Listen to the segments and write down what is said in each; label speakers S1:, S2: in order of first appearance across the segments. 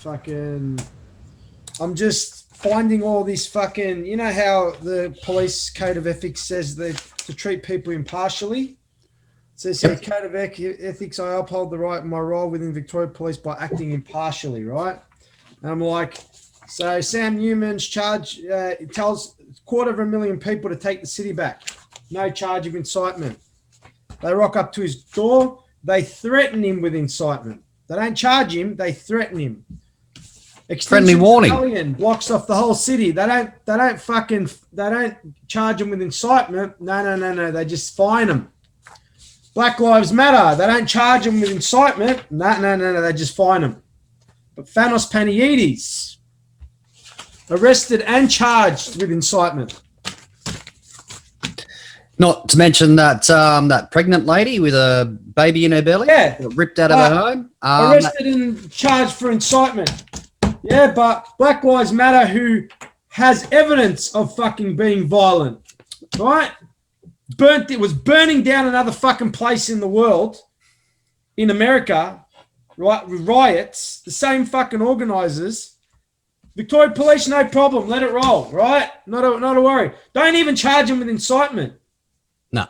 S1: fucking, I'm just finding all this fucking, you know how the police code of ethics says that to treat people impartially? It says here, code of ethics, I uphold the right my role within Victoria Police by acting impartially, right? And I'm like, so Sam Newman's charge tells 250,000 people to take the city back. No charge of incitement. They rock up to his door. They threaten him with incitement. They don't charge him. They threaten him.
S2: Friendly warning.
S1: Rebellion blocks off the whole city. They don't charge him with incitement. No. They just fine him. Black Lives Matter. They don't charge him with incitement. No. They just fine him. But Fanos Paniaides arrested and charged with incitement.
S2: Not to mention that that pregnant lady with a baby in her belly, ripped out of her home,
S1: arrested and charged for incitement. Yeah, but Black Lives Matter, who has evidence of fucking being violent, right? It was burning down another fucking place in the world, in America, right? With riots, the same fucking organizers. Victoria Police, no problem, let it roll, right? Not a worry. Don't even charge them with incitement.
S2: No,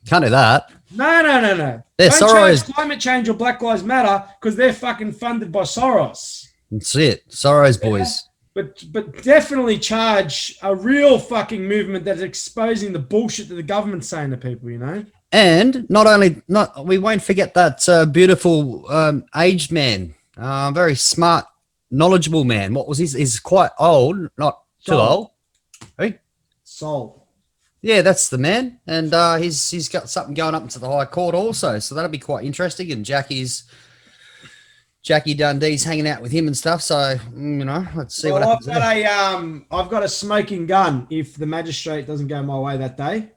S2: can't do that.
S1: No.
S2: They're
S1: Don't charge climate change or Black Lives Matter because they're fucking funded by Soros.
S2: That's it. Soros boys.
S1: But definitely charge a real fucking movement that's exposing the bullshit that the government's saying to people, you know?
S2: And we won't forget that beautiful aged man, very smart, knowledgeable man. What was he's quite old, not too old. Hey?
S1: Soul.
S2: Yeah, that's the man. And he's got something going up into the High Court also. So that'll be quite interesting. And Jackie Dundee's hanging out with him and stuff. So, let's see what happens.
S1: I've got a smoking gun if the magistrate doesn't go my way that day.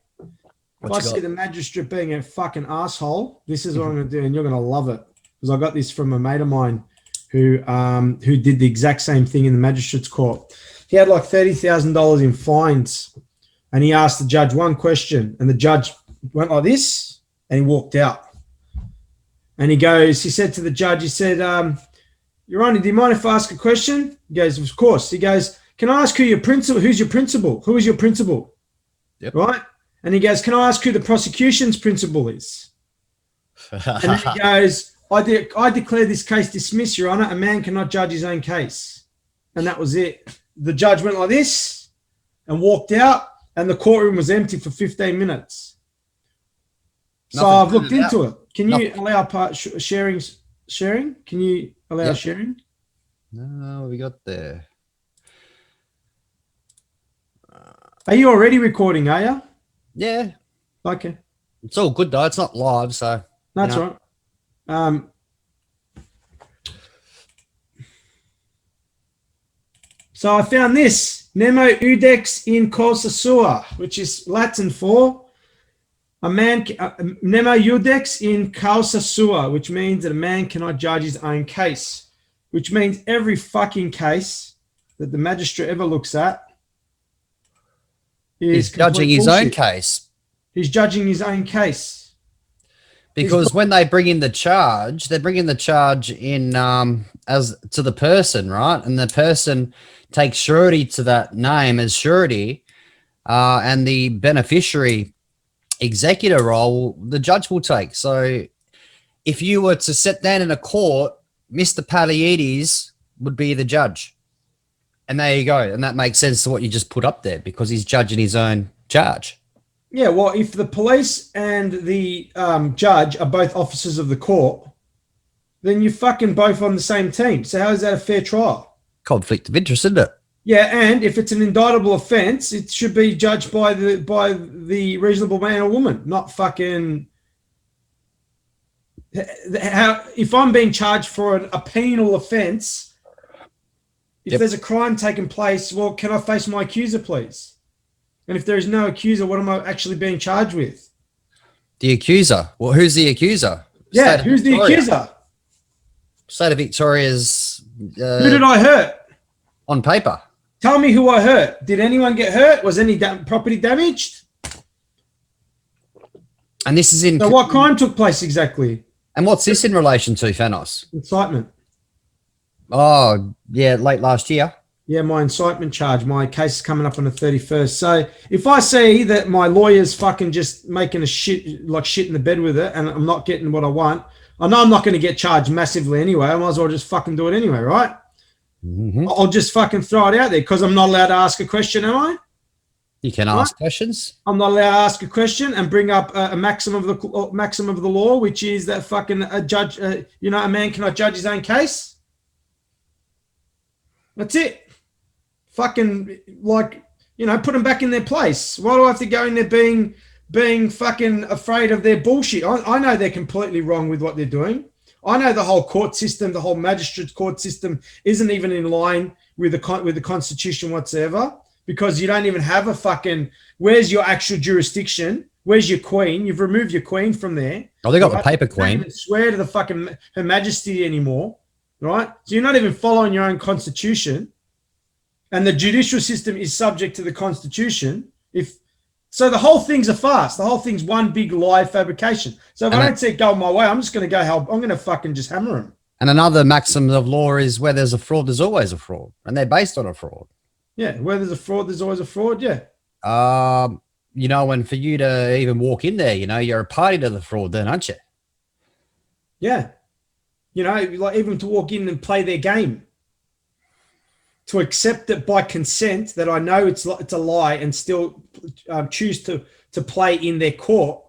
S1: If I see the magistrate being a fucking asshole, this is what I'm going to do, and you're going to love it. Because I got this from a mate of mine who did the exact same thing in the magistrate's court. He had like $30,000 in fines, and he asked the judge one question, and the judge went like this, and he walked out. And he said to the judge, he said, Your Honor, do you mind if I ask a question? He goes, of course. He goes, can I ask who's your principal? Who is your principal?
S2: Yep.
S1: Right? And he goes, can I ask who the prosecution's principal is? And then he goes, I declare this case dismissed, Your Honor. A man cannot judge his own case. And that was it. The judge went like this and walked out, and the courtroom was empty for 15 minutes. So I've looked into it. Can you allow sharing? Can you allow sharing?
S2: No, we got there.
S1: Are you already recording, are you?
S2: Yeah.
S1: Okay.
S2: It's all good, though. It's not live, so.
S1: That's right. So I found this. Nemo udex in causa sua, which is Latin for nemo judex in causa sua, which means that a man cannot judge his own case, which means every fucking case that the magistrate ever looks at is
S2: he's judging his own case.
S1: He's judging his own case.
S2: Because when they bring in the charge, they're bringing the charge in as to the person, right? And the person takes surety to that name as surety, and the beneficiary executor role, the judge will take. So if you were to sit down in a court, Mr. Paliades would be the judge. And there you go. And that makes sense to what you just put up there because he's judging his own charge.
S1: Yeah, well, if the police and the judge are both officers of the court, then you're fucking both on the same team. So how is that a fair trial?
S2: Conflict of interest, isn't it?
S1: Yeah, and if it's an indictable offence, it should be judged by the reasonable man or woman, not fucking. If I'm being charged for a penal offence, if there's a crime taking place, well, can I face my accuser, please? And if there is no accuser, what am I actually being charged with?
S2: The accuser. Well, who's the accuser?
S1: Yeah, who's the accuser?
S2: State of Victoria's.
S1: Who did I hurt?
S2: On paper.
S1: Tell me who I hurt. Did anyone get hurt? Was any property damaged?
S2: And this is in.
S1: So what crime took place exactly?
S2: And what's this in relation to, Fanos?
S1: Incitement.
S2: Oh, yeah, late last year.
S1: Yeah, my incitement charge. My case is coming up on the 31st. So if I see that my lawyer's fucking just making a shit in the bed with it, and I'm not getting what I want, I know I'm not going to get charged massively anyway. I might as well just fucking do it anyway, right?
S2: Mm-hmm.
S1: I'll just fucking throw it out there because I'm not allowed to ask a question, am I?
S2: You can ask questions.
S1: I'm not allowed to ask a question and bring up a maxim of the law, which is that fucking a judge, a man cannot judge his own case. That's it. Fucking put them back in their place. Why do I have to go in there being fucking afraid of their bullshit? I know they're completely wrong with what they're doing. I know the whole court system, the whole magistrate court system isn't even in line with the Constitution whatsoever, because you don't even have a fucking, where's your actual jurisdiction? Where's your queen? You've removed your queen from there.
S2: Oh, they got the paper queen.
S1: You don't even swear to the fucking Her Majesty anymore, right? So you're not even following your own constitution, and the judicial system is subject to the Constitution. So the whole thing's a farce. The whole thing's one big lie fabrication. So if I don't see it going my way, I'm just going to go help. I'm going to fucking just hammer them.
S2: And another maxim of law is where there's a fraud, there's always a fraud. And they're based on a fraud.
S1: Yeah, where there's a fraud, there's always a fraud, yeah.
S2: And for you to even walk in there, you're a party to the fraud then, aren't you?
S1: Yeah. Like even to walk in and play their game. To accept it by consent that I know it's a lie and still choose to play in their court.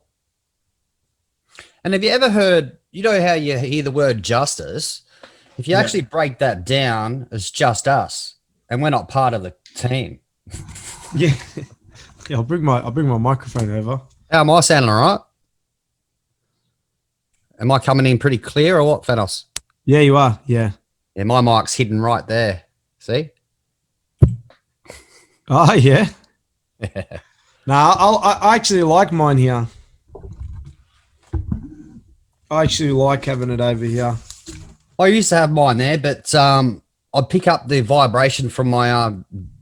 S2: And have you ever heard, how you hear the word justice? If you actually break that down, it's just us, and we're not part of the team.
S1: Yeah. Yeah, I'll bring my microphone over.
S2: How am I sounding all right? Am I coming in pretty clear or what, Fanos?
S1: Yeah, you are. Yeah.
S2: Yeah, my mic's hidden right there. See?
S1: Oh, yeah. I actually like mine here. I actually like having it over here.
S2: I used to have mine there, but I'd pick up the vibration from my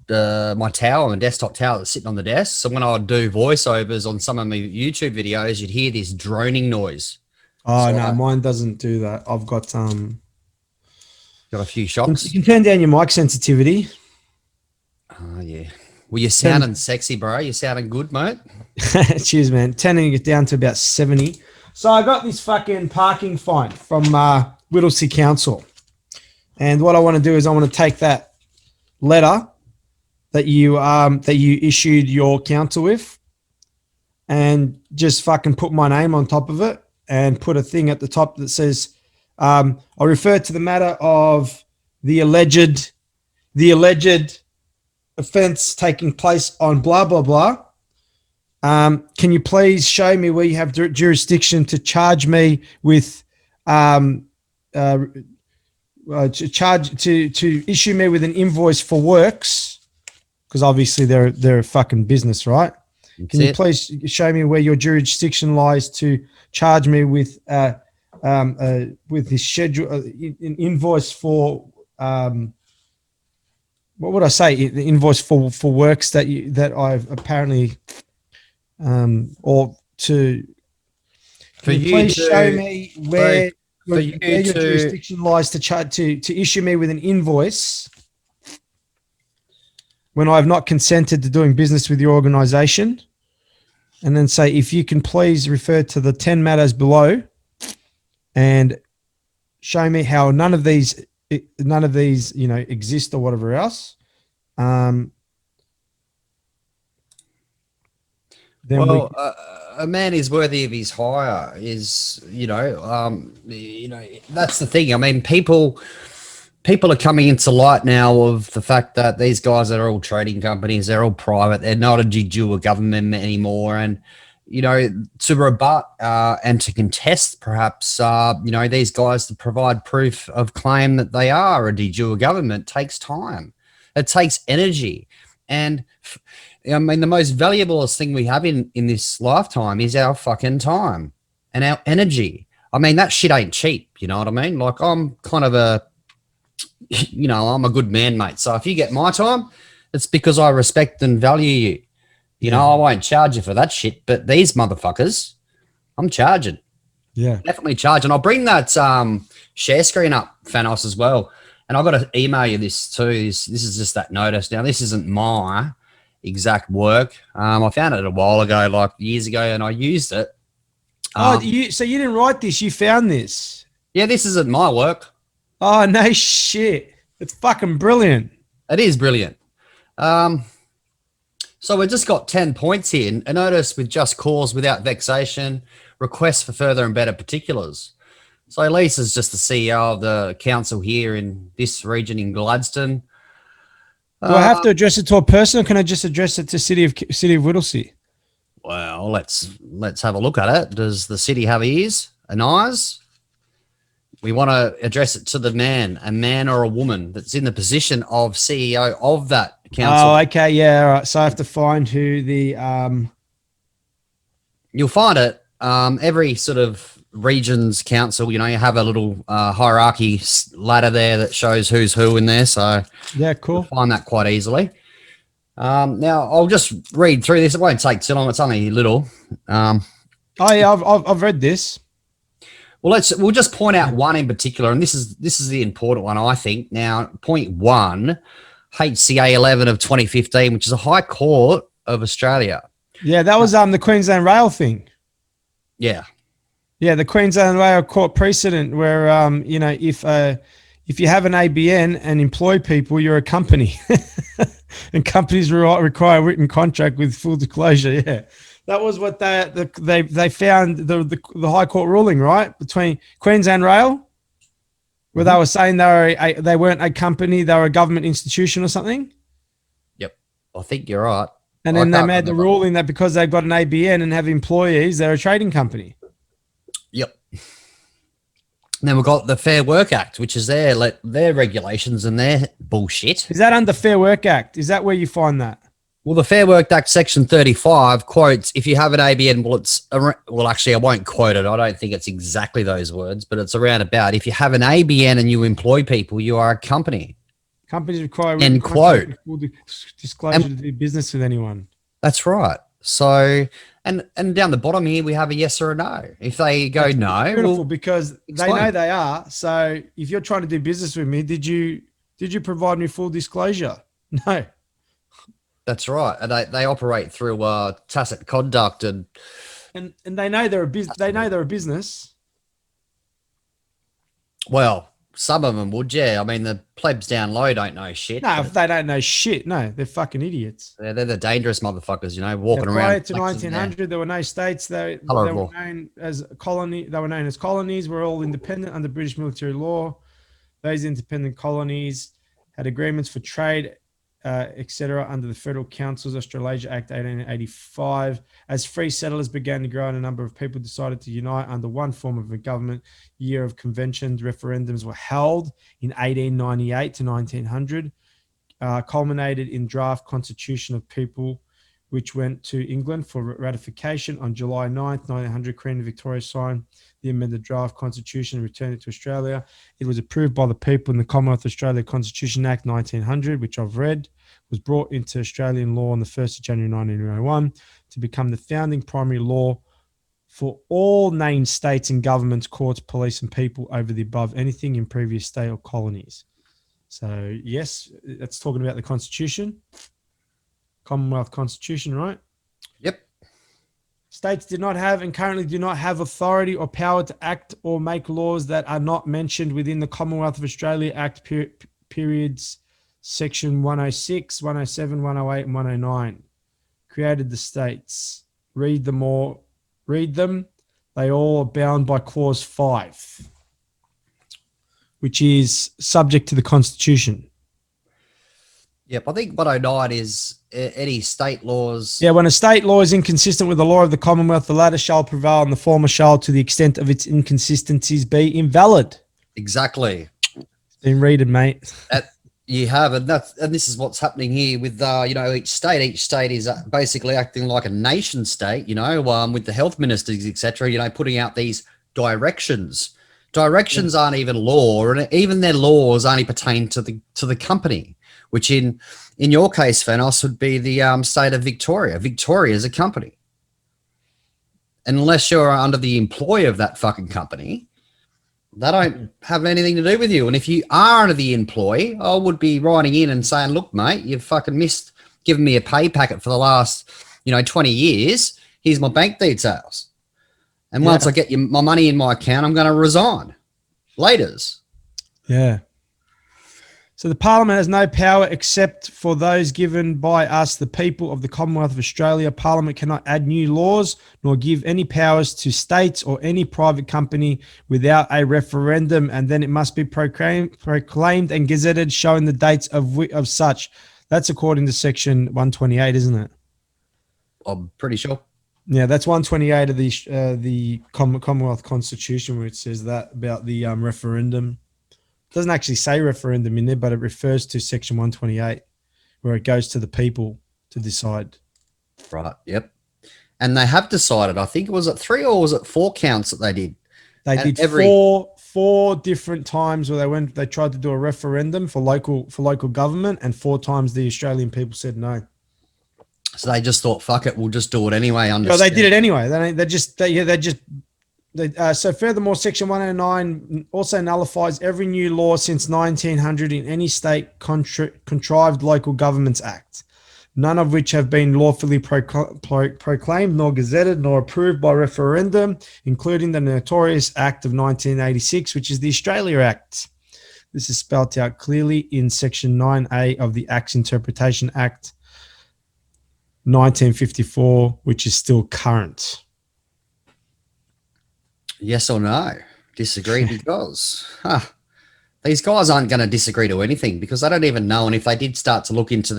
S2: my tower, my desktop tower that's sitting on the desk. So when I would do voiceovers on some of my YouTube videos, you'd hear this droning noise.
S1: Oh, no, mine doesn't do that. I've got
S2: a few shocks.
S1: You can turn down your mic sensitivity.
S2: Oh, yeah. Well, you're sounding sexy, bro. You're sounding good, mate.
S1: Cheers, man. Turning it down to about 70. So I got this fucking parking fine from Whittlesea Council. And what I want to do is I want to take that letter that you issued your council with and just fucking put my name on top of it and put a thing at the top that says, I refer to the matter of the alleged offense taking place on blah, blah, blah. Can you please show me where you have jurisdiction to charge me with to issue me with an invoice for works? Because obviously they're a fucking business, right? Can you please show me where your jurisdiction lies to charge me with this schedule, an invoice for what would I say? The invoice for works that I've apparently show me where your jurisdiction lies to issue me with an invoice when I have not consented to doing business with your organization, and then say, if you can please refer to the 10 matters below and show me how none of these exist or whatever else. Then
S2: a man is worthy of his hire is, that's the thing. I mean, people are coming into light now of the fact that these guys are all trading companies. They're all private. They're not a dual government anymore. And, to rebut and to contest perhaps, these guys to provide proof of claim that they are a de jure government takes time. It takes energy. And I mean, the most valuablest thing we have in this lifetime is our fucking time and our energy. I mean, that shit ain't cheap. You know what I mean? Like, I'm kind of I'm a good man, mate. So if you get my time, it's because I respect and value you. I won't charge you for that shit, but these motherfuckers, I'm charging.
S1: Yeah.
S2: Definitely charging. I'll bring that share screen up, Fanos, as well. And I've got to email you this too. This is just that notice. Now, this isn't my exact work. I found it a while ago, like years ago, and I used it.
S1: So you didn't write this, you found this?
S2: Yeah, this isn't my work.
S1: Oh, no shit. It's fucking brilliant.
S2: It is brilliant. So we've just got 10 points here. A notice with just cause without vexation, request for further and better particulars. So Lisa's just the CEO of the council here in this region in Gladstone.
S1: Do I have to address it to a person, or can I just address it to City of Whittlesea?
S2: Well, let's have a look at it. Does the city have ears and eyes? We want to address it to the man, a man or a woman that's in the position of CEO of that council.
S1: Oh, okay, yeah, all right. So I have to find who the
S2: You'll find it. Every sort of region's council, you have a little hierarchy ladder there that shows who's who in there. So
S1: yeah, cool.
S2: You'll find that quite easily. Now I'll just read through this. It won't take too long. It's only little.
S1: Oh yeah, I've read this.
S2: Well, we'll just point out one in particular, and this is the important one, I think. Now, point 1, HCA 11 of 2015, which is a High Court of Australia.
S1: Yeah, that was the Queensland Rail thing.
S2: Yeah.
S1: Yeah, the Queensland Rail Court precedent where if you have an ABN and employ people, you're a company, and companies require a written contract with full disclosure. Yeah. That was what they found the High Court ruling, right, between Queensland Rail, where they were saying they weren't a company, they were a government institution or something.
S2: Yep, I think you're right.
S1: And then they made the ruling that because they've got an ABN and have employees, they're a trading company.
S2: Yep. And then we've got the Fair Work Act, which is their regulations and their bullshit.
S1: Is that under Fair Work Act? Is that where you find that?
S2: Well, the Fair Work Act section 35 quotes, if you have an ABN, actually, I won't quote it. I don't think it's exactly those words, but it's around about, if you have an ABN and you employ people, you are a company.
S1: Companies require
S2: end quote
S1: full disclosure to do business with anyone.
S2: That's right. So, and down the bottom here, we have a yes or a no. If they go no,
S1: beautiful, because they know they are. So if you're trying to do business with me, did you provide me full disclosure? No.
S2: That's right, and they operate through tacit conduct, and
S1: they know they're a business.
S2: Well, some of them would, yeah. I mean, the plebs down low don't know shit.
S1: No, if they don't know shit, no, they're fucking idiots.
S2: They're the dangerous motherfuckers, walking around.
S1: Prior to 1900, there were no states. They were known as colony. They were known as colonies. Were all independent under British military law. Those independent colonies had agreements for trade, etc., under the Federal Council's Australasia Act 1885. As free settlers began to grow and a number of people decided to unite under one form of a government, year of conventions, referendums were held in 1898 to 1900, culminated in draft Constitution of People, which went to England for ratification on July 9th, 1900. Queen Victoria signed the amended draft Constitution and returned it to Australia. It was approved by the people in the Commonwealth Australia Constitution Act 1900, which I've read, was brought into Australian law on the 1st of January 1901 to become the founding primary law for all named states and governments, courts, police, and people over the above anything in previous state or colonies. So, yes, that's talking about the Constitution. Commonwealth Constitution, right?
S2: Yep.
S1: States did not have and currently do not have authority or power to act or make laws that are not mentioned within the Commonwealth of Australia Act periods section 106, 107, 108, and 109. Created the states. Read them. They all are bound by clause 5, which is subject to the Constitution.
S2: Yep, I think 109 is any state laws.
S1: Yeah, when a state law is inconsistent with the law of the Commonwealth, the latter shall prevail and the former shall, to the extent of its inconsistencies, be invalid.
S2: Exactly.
S1: Been reading, mate.
S2: You have, and this is what's happening here with each state. Each state is basically acting like a nation state. With the health ministers, etc. Putting out these directions. Directions aren't even law, and even their laws only pertain to the company. Which in your case, Fanos, would be the state of Victoria. Victoria is a company. And unless you're under the employ of that fucking company, They don't have anything to do with you. And if you are the employee, I would be writing in and saying, look, mate, you've fucking missed giving me a pay packet for the last, 20 years. Here's my bank details. And once I get my money in my account, I'm going to resign. Laters.
S1: Yeah. So the Parliament has no power except for those given by us, the people of the Commonwealth of Australia. Parliament cannot add new laws nor give any powers to states or any private company without a referendum, and then it must be proclaimed and gazetted, showing the dates of such. That's according to Section 128, isn't it?
S2: I'm pretty sure.
S1: Yeah, that's 128 of the Commonwealth Constitution, where it says that about the referendum. It doesn't actually say referendum in there, but it refers to Section 128, where it goes to the people to decide.
S2: Right. Yep. And they have decided. I think was it 3 or was it 4 counts that they did?
S1: They did four different times where they tried to do a referendum for local government, and 4 times the Australian people said no.
S2: So they just thought, fuck it, we'll just do it anyway.
S1: No, they did it anyway. So furthermore, Section 109 also nullifies every new law since 1900 in any state contrived local governments act, none of which have been lawfully proclaimed nor gazetted nor approved by referendum, including the notorious Act of 1986, which is the Australia Act. This is spelled out clearly in Section 9A of the Acts Interpretation Act 1954, which is still current.
S2: Yes or no? Disagree because these guys aren't going to disagree to anything because they don't even know. And if they did start to look into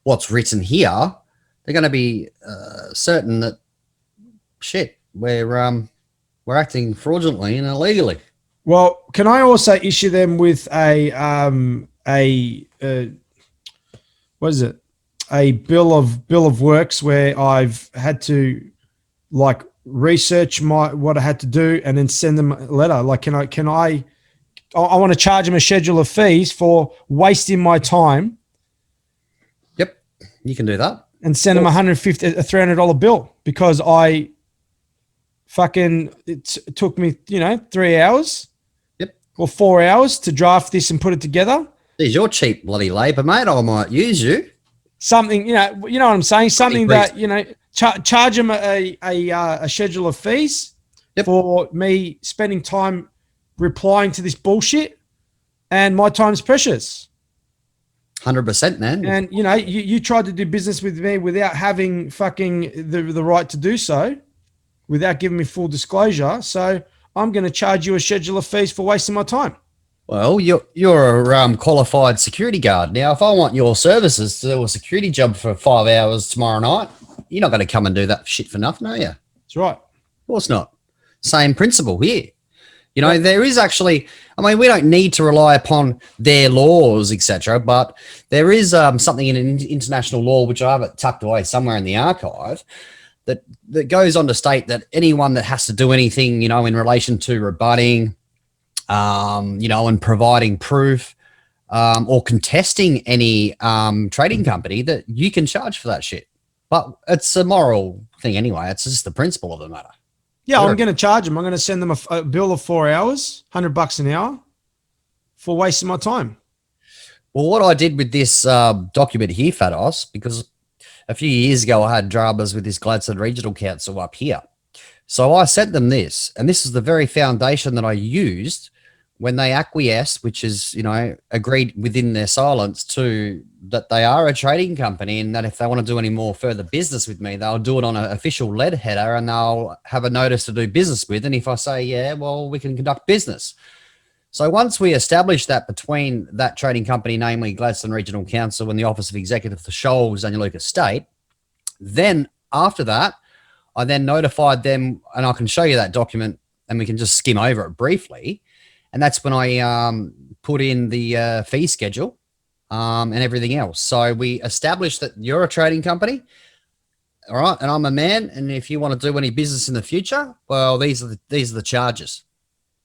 S2: what's written here, they're going to be certain that we're acting fraudulently and illegally.
S1: Well, can I also issue them with a bill of works where I've had to research what I had to do and then send them a letter? I want to charge them a schedule of fees for wasting my time.
S2: Yep, you can do that.
S1: And send them a $300 bill because it took me, 3 hours.
S2: Yep. Or
S1: 4 hours to draft this and put it together.
S2: There's your cheap bloody labour, mate. I might use you.
S1: Something, you know what I'm saying? Something that, charge them a schedule of fees for me spending time replying to this bullshit, and my time's precious.
S2: 100%, man.
S1: And, you tried to do business with me without having fucking the right to do so, without giving me full disclosure. So I'm going to charge you a schedule of fees for wasting my time.
S2: Well, you're a qualified security guard. Now, if I want your services to do a security job for 5 hours tomorrow night, you're not going to come and do that shit for nothing, are you?
S1: That's right.
S2: Of course not. Same principle here. There is actually, we don't need to rely upon their laws, etc., but there is something in international law, which I have it tucked away somewhere in the archive, that goes on to state that anyone that has to do anything, in relation to rebutting, and providing proof or contesting any trading company, that you can charge for that shit. But it's a moral thing anyway. It's just the principle of the matter.
S1: Yeah, I'm going to charge them. I'm going to send them a bill of 4 hours, $100 an hour, for wasting my time.
S2: Well, what I did with this document here, Fanos, because a few years ago I had dramas with this Gladstone Regional Council up here. So I sent them this, and this is the very foundation that I used when they acquiesced, which is, agreed within their silence to that they are a trading company, and that if they want to do any more further business with me, they'll do it on an official lead header and they'll have a notice to do business with. And if I say, yeah, well, we can conduct business. So once we establish that between that trading company, namely Gladstone Regional Council and the Office of Executor for Scholz and Lucas State, then after that, I then notified them, and I can show you that document and we can just skim over it briefly. And that's when I put in the fee schedule and everything else. So we established that you're a trading company, all right, and I'm a man. And if you want to do any business in the future, well, these are the charges.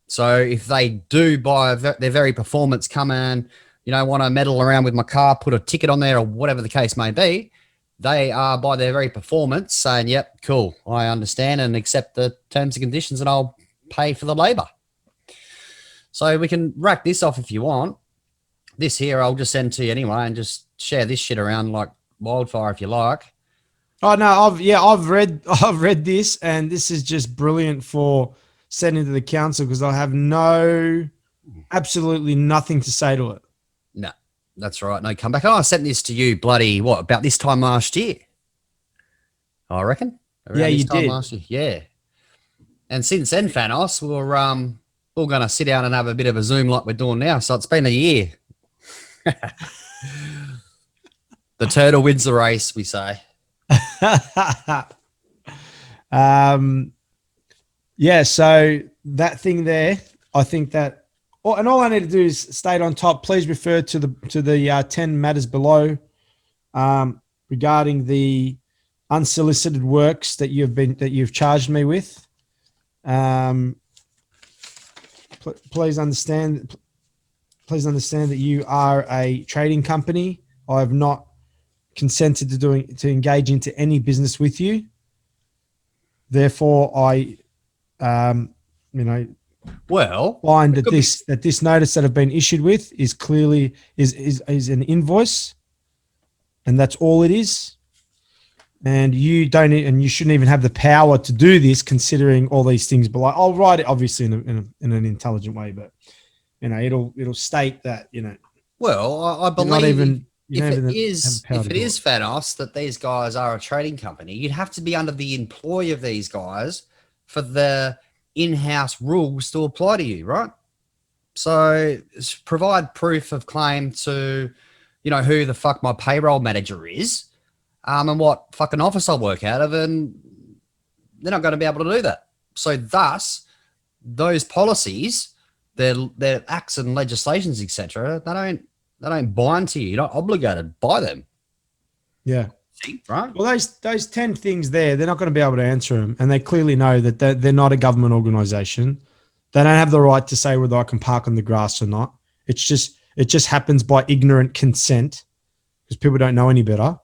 S2: So if they do by their very performance come and, want to meddle around with my car, put a ticket on there or whatever the case may be, they are by their very performance saying, yep, cool, I understand and accept the terms and conditions, and I'll pay for the labor. So we can rack this off if you want. This here, I'll just send to you anyway, and just share this shit around like wildfire if you like.
S1: Oh no, I've read this, and this is just brilliant for sending to the council because I have absolutely nothing to say to it.
S2: No, that's right. No, come back. Oh, I sent this to you bloody, what, about this time last year? I reckon.
S1: Yeah, you did.
S2: Last year. Yeah. And since then, Fanos, we're all going to sit down and have a bit of a Zoom like we're doing now. So it's been a year. The turtle wins the race, we say.
S1: Yeah, so that thing there, I think that, and all I need to do is state on top, please refer to the 10 matters below regarding the unsolicited works that you've charged me with. Please understand that you are a trading company. I have not consented to engage into any business with you. Therefore, I, find that this notice that I've been issued with is clearly is an invoice, and that's all it is. And you shouldn't even have the power to do this, considering all these things below. I'll write it obviously in an intelligent way, but it'll state that
S2: Well, I believe
S1: not even.
S2: If it is Fanos that these guys are a trading company, you'd have to be under the employ of these guys for the in-house rules to apply to you, right? So provide proof of claim to, who the fuck my payroll manager is, and what fucking office I work out of, and they're not going to be able to do that. So thus, those policies, their acts and legislations, etc., they don't bind to you. You're not obligated by them.
S1: Yeah.
S2: Right.
S1: Well, those 10 things there, they're not going to be able to answer them. And they clearly know that they're not a government organization. They don't have the right to say whether I can park on the grass or not. It just happens by ignorant consent because people don't know any better.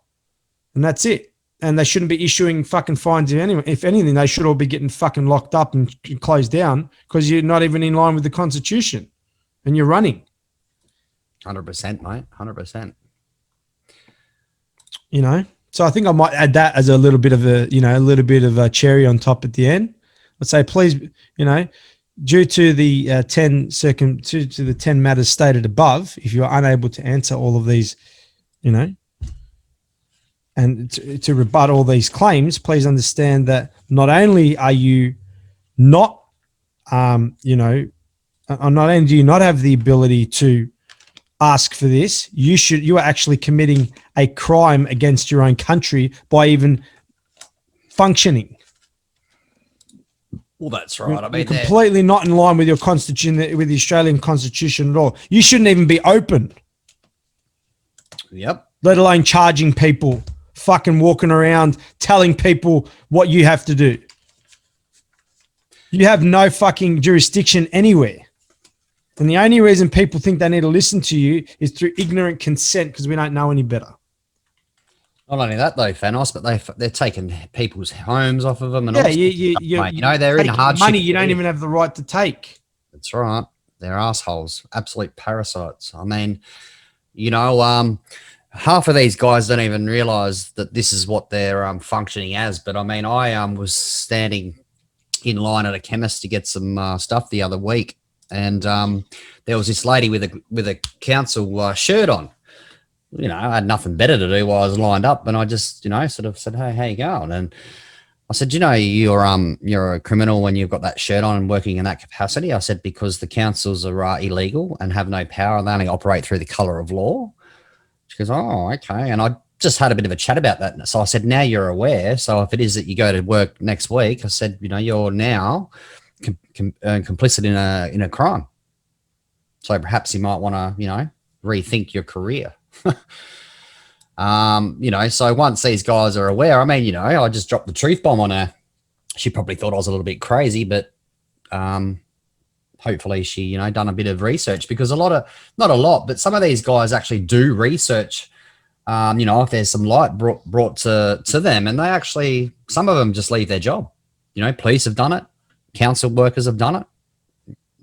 S1: And that's it. And they shouldn't be issuing fucking fines to anyone. If anything, they should all be getting fucking locked up and closed down because you're not even in line with the Constitution and you're running.
S2: 100%, mate. 100%.
S1: So I think I might add that as a little bit of a cherry on top at the end. Let's say, please, due to the 10 matters stated above, if you are unable to answer all of these, and to rebut all these claims, please understand that not only are you not, not only do you not have the ability to ask for this, you are actually committing a crime against your own country by even functioning.
S2: Well, that's right. I mean,
S1: you're completely not in line with your constitution, with the Australian Constitution at all. You shouldn't even be open.
S2: Yep.
S1: Let alone charging people, fucking walking around telling people what you have to do. You have no fucking jurisdiction anywhere. And the only reason people think they need to listen to you is through ignorant consent because we don't know any better.
S2: Not only that though, Fanos, but they're taking people's homes off of them, and
S1: they're in hardship. Money you don't even have the right to take.
S2: That's right. They're assholes, absolute parasites. I mean, half of these guys don't even realize that this is what they're functioning as. But I mean, I was standing in line at a chemist to get some stuff the other week. And there was this lady with a council shirt on. I had nothing better to do while I was lined up, and I just, sort of said, "Hey, how you going?" And I said, "You're a criminal when you've got that shirt on and working in that capacity." I said, "Because the councils are illegal and have no power. They only operate through the colour of law." She goes, "Oh, okay." And I just had a bit of a chat about that. So I said, "Now you're aware. So if it is that you go to work next week," I said, "you're now complicit in a crime. So perhaps you might want to, rethink your career." So once these guys are aware, I mean, I just dropped the truth bomb on her. She probably thought I was a little bit crazy, but hopefully she, done a bit of research, because not a lot, but some of these guys actually do research, if there's some light brought to them, and they actually, some of them just leave their job. Police have done it. Council workers have done it.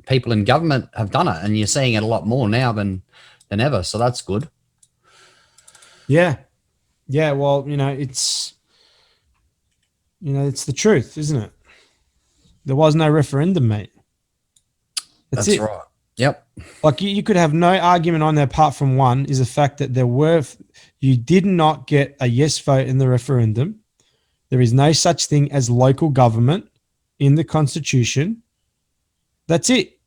S2: people in government have done it, and you're seeing it a lot more now than ever. So that's good.
S1: Yeah. Yeah. Well, it's the truth, isn't it? There was no referendum, mate. That's it.
S2: Right. Yep.
S1: Like you could have no argument on there apart from one is the fact that you did not get a yes vote in the referendum. There is no such thing as local government in the Constitution. That's it.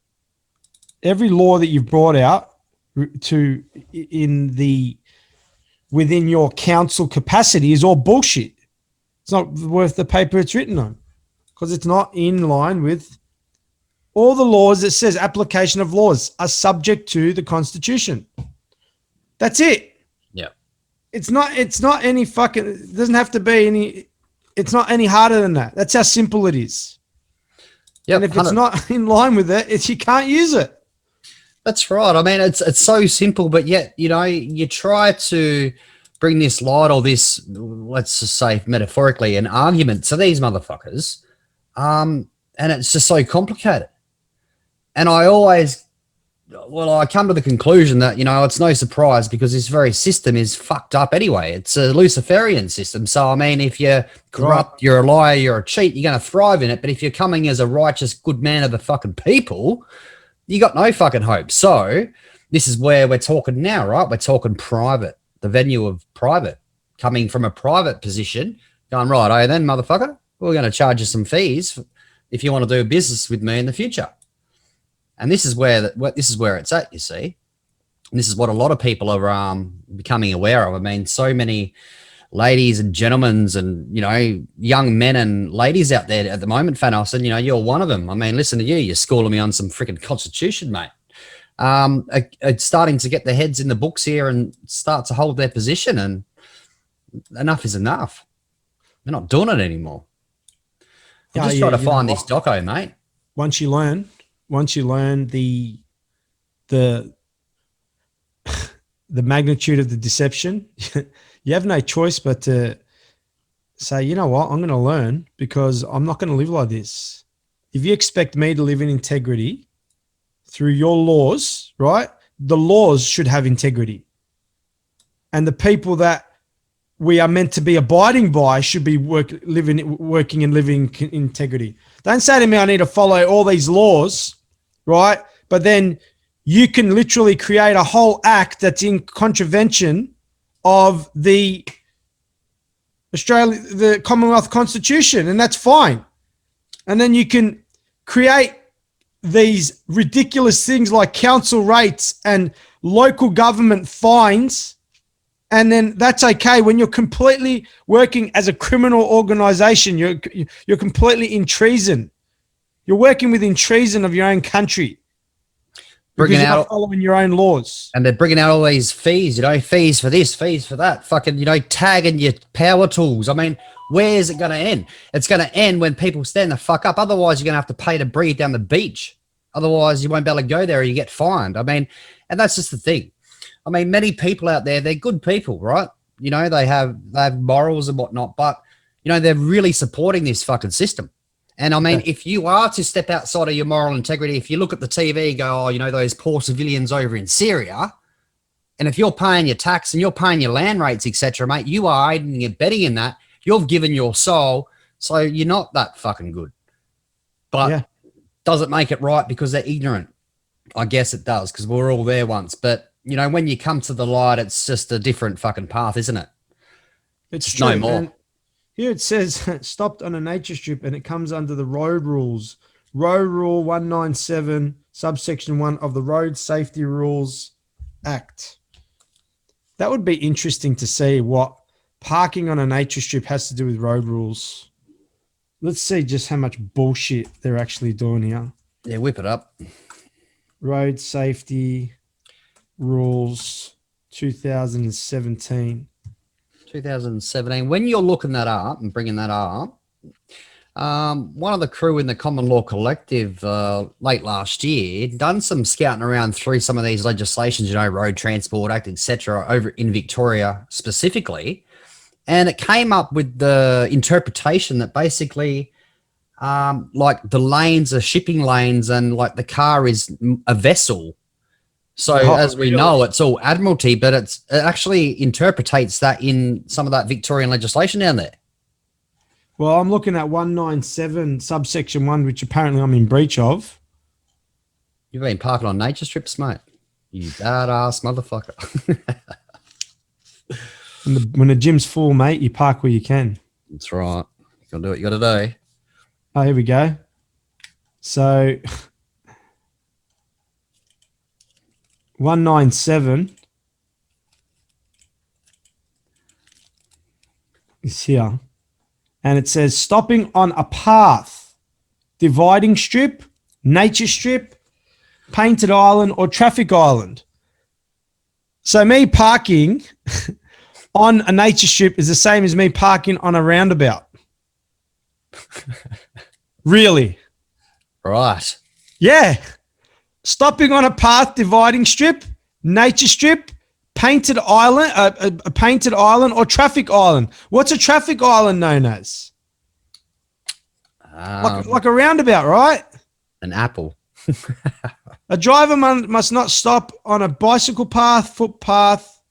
S1: Every law that you've brought out within your council capacity is all bullshit. It's not worth the paper it's written on because it's not in line with all the laws that says application of laws are subject to the Constitution. That's it.
S2: Yeah.
S1: It's not any fucking, it doesn't have to be any, it's not any harder than that. That's how simple it is. Yep, and if it's not in line with it, you can't use it.
S2: That's right. I mean, it's so simple, but yet, you try to bring this light or this, let's just say metaphorically, an argument to these motherfuckers, and it's just so complicated. And I come to the conclusion that, it's no surprise because this very system is fucked up anyway. It's a Luciferian system. So, I mean, if you're corrupt, you're a liar, you're a cheat, you're going to thrive in it. But if you're coming as a righteous, good man of the fucking people, you got no fucking hope. So this is where we're talking now, right? We're talking private, the venue of private, coming from a private position, going, right, then, motherfucker, we're going to charge you some fees if you want to do business with me in the future. And this is where it's at, you see. And this is what a lot of people are becoming aware of. I mean, so many ladies and gentlemen and, young men and ladies out there at the moment, Fanos, and, you're one of them. I mean, listen to you. You're schooling me on some freaking Constitution, mate. It's starting to get their heads in the books here and start to hold their position, and enough is enough. They're not doing it anymore. I'm just trying to find this doco, mate.
S1: Once you learn the magnitude of the deception, you have no choice but to say, you know what, I'm going to learn because I'm not going to live like this. If you expect me to live in integrity through your laws, right, the laws should have integrity. And the people that we are meant to be abiding by should be working and living in integrity. Don't say to me, I need to follow all these laws, right? But then you can literally create a whole act that's in contravention of the Commonwealth Constitution, and that's fine. And then you can create these ridiculous things like council rates and local government fines, and then that's okay when you're completely working as a criminal organization. You're completely in treason. You're working within treason of your own country. Bringing out, not following your own laws.
S2: And they're bringing out all these fees, fees for this, fees for that, fucking, tagging your power tools. I mean, where is it going to end? It's going to end when people stand the fuck up. Otherwise, you're going to have to pay to breathe down the beach. Otherwise, you won't be able to go there or you get fined. I mean, and that's just the thing. I mean, many people out there, they're good people, right? They have morals and whatnot, but, they're really supporting this fucking system. And I mean, if you are to step outside of your moral integrity, if you look at the TV and go, oh, those poor civilians over in Syria, and if you're paying your tax and you're paying your land rates, etc., mate, you are aiding and abetting in that. You've given your soul, so you're not that fucking good. But does it make it right because they're ignorant? I guess it does, because we're all there once. But, when you come to the light, it's just a different fucking path, isn't it?
S1: It's true, no more. Man. Here it says stopped on a nature strip, and it comes under the road rules. Road Rule 197, subsection 1 of the Road Safety Rules Act. That would be interesting to see what parking on a nature strip has to do with road rules. Let's see just how much bullshit they're actually doing here.
S2: Yeah, whip it up.
S1: Road Safety Rules 2017.
S2: 2017. When you're looking that up and bringing that up, one of the crew in the Common Law Collective late last year done some scouting around through some of these legislations, Road Transport Act, etc., over in Victoria specifically, and it came up with the interpretation that basically like the lanes are shipping lanes and like the car is a vessel. So as we know, it's all admiralty, but it actually interpretates that in some of that Victorian legislation down there.
S1: Well, I'm looking at 197 subsection 1, which apparently I'm in breach of.
S2: You've been parking on nature strips, mate. You badass motherfucker.
S1: When the gym's full, mate, you park where you can.
S2: That's right. You gotta do what you gotta do.
S1: Oh, here we go. So 197 is here. And it says stopping on a path, dividing strip, nature strip, painted island, or traffic island. So me parking on a nature strip is the same as me parking on a roundabout. Really?
S2: Right.
S1: Yeah. Stopping on a path, dividing strip, nature strip, painted island, a painted island, or traffic island. What's a traffic island known as? Like a roundabout, right?
S2: An apple.
S1: A driver must not stop on a bicycle path, footpath,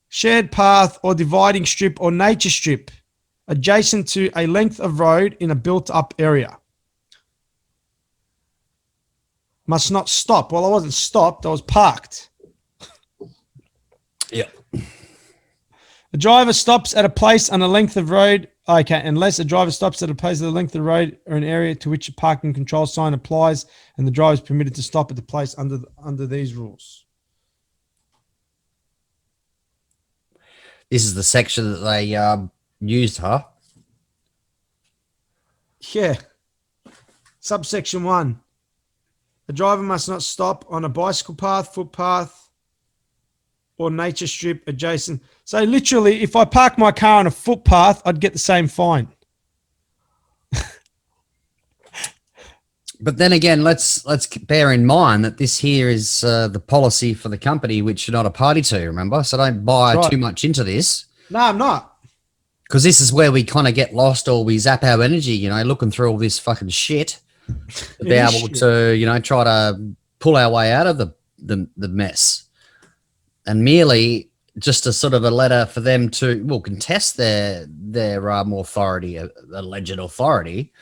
S1: shared path, or dividing strip or nature strip adjacent to a length of road in a built-up area. Must not stop. Well, I wasn't stopped. I was parked.
S2: Yeah.
S1: A driver stops at a place on a length of road. Okay, unless a driver stops at a place of the length of the road or an area to which a parking control sign applies, and the driver is permitted to stop at the place under these rules.
S2: This is the section that they used, huh?
S1: Yeah. Subsection 1. The driver must not stop on a bicycle path, footpath, or nature strip adjacent. So literally, if I park my car on a footpath, I'd get the same fine.
S2: But then again, let's bear in mind that this here is the policy for the company, which you're not a party to, remember? So don't buy too much into this.
S1: No, I'm not.
S2: Because this is where we kind of get lost, or we zap our energy, you know, looking through all this fucking shit to be able to, you know, try to pull our way out of the mess. And merely just a sort of a letter for them to, well, contest their authority, alleged authority.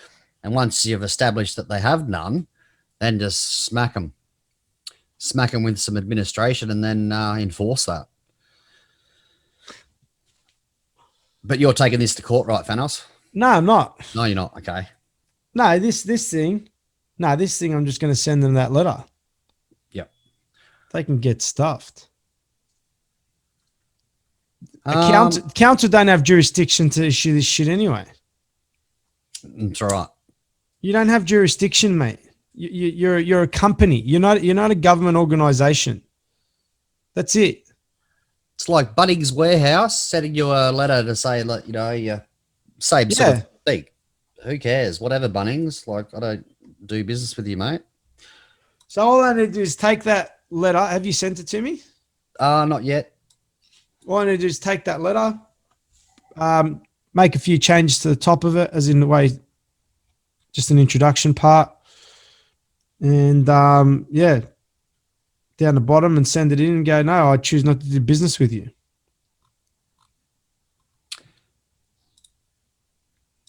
S2: And once you've established that they have none, then just smack them with some administration and then enforce that. But you're taking this to court, right, Fanos?
S1: No, I'm not.
S2: No, you're not. Okay.
S1: No, this thing, I'm just going to send them that letter.
S2: Yep.
S1: They can get stuffed. Council don't have jurisdiction to issue this shit anyway.
S2: That's all right.
S1: You don't have jurisdiction, mate. You're a company. You're not a government organization. That's it.
S2: It's like Bunnings Warehouse sending you a letter to say, like, you know, you same sort of thing. Who cares? Whatever, Bunnings. Like, I don't do business with you, mate.
S1: So all I need to do is take that letter. Have you sent it to me?
S2: Not yet.
S1: All I need to do is take that letter, make a few changes to the top of it, as in the way, just an introduction part, and yeah, down the bottom, and send it in and go, no, I choose not to do business with you.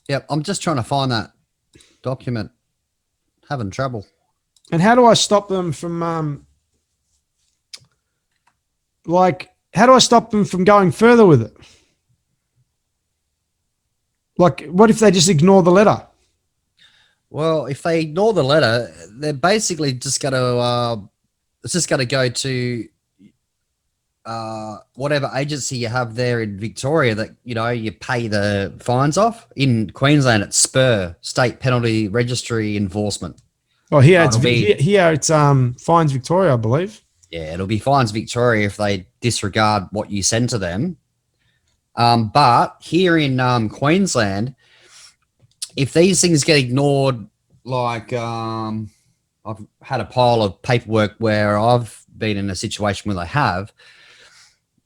S2: Yep, I'm just trying to find that document. Having trouble.
S1: And how do I stop them from, how do I stop them from going further with it? Like, what if they just ignore the letter?
S2: Well, if they ignore the letter, they're basically just going to, it's just going to go to whatever agency you have there in Victoria that, you know, you pay the fines off. In Queensland, it's SPUR, State Penalty Registry Enforcement.
S1: Oh, here it's Fines Victoria, I believe.
S2: Yeah, it'll be Fines Victoria if they disregard what you send to them. But here in Queensland, if these things get ignored, like I've had a pile of paperwork where I've been in a situation where they have,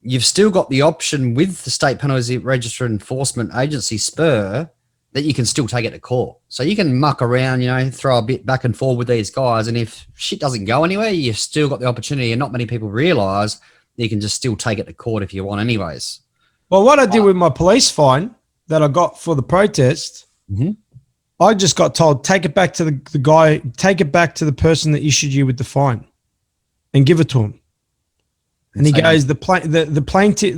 S2: you've still got the option with the State Penalty Register Enforcement Agency, SPUR, that you can still take it to court. So you can muck around, you know, throw a bit back and forth with these guys. And if shit doesn't go anywhere, you've still got the opportunity, and not many people realize that you can just still take it to court if you want anyways.
S1: Well, what I did with my police fine that I got for the protest, I just got told, take it back to the guy, take it back to the person that issued you with the fine and give it to him. And he goes, the plaintiff,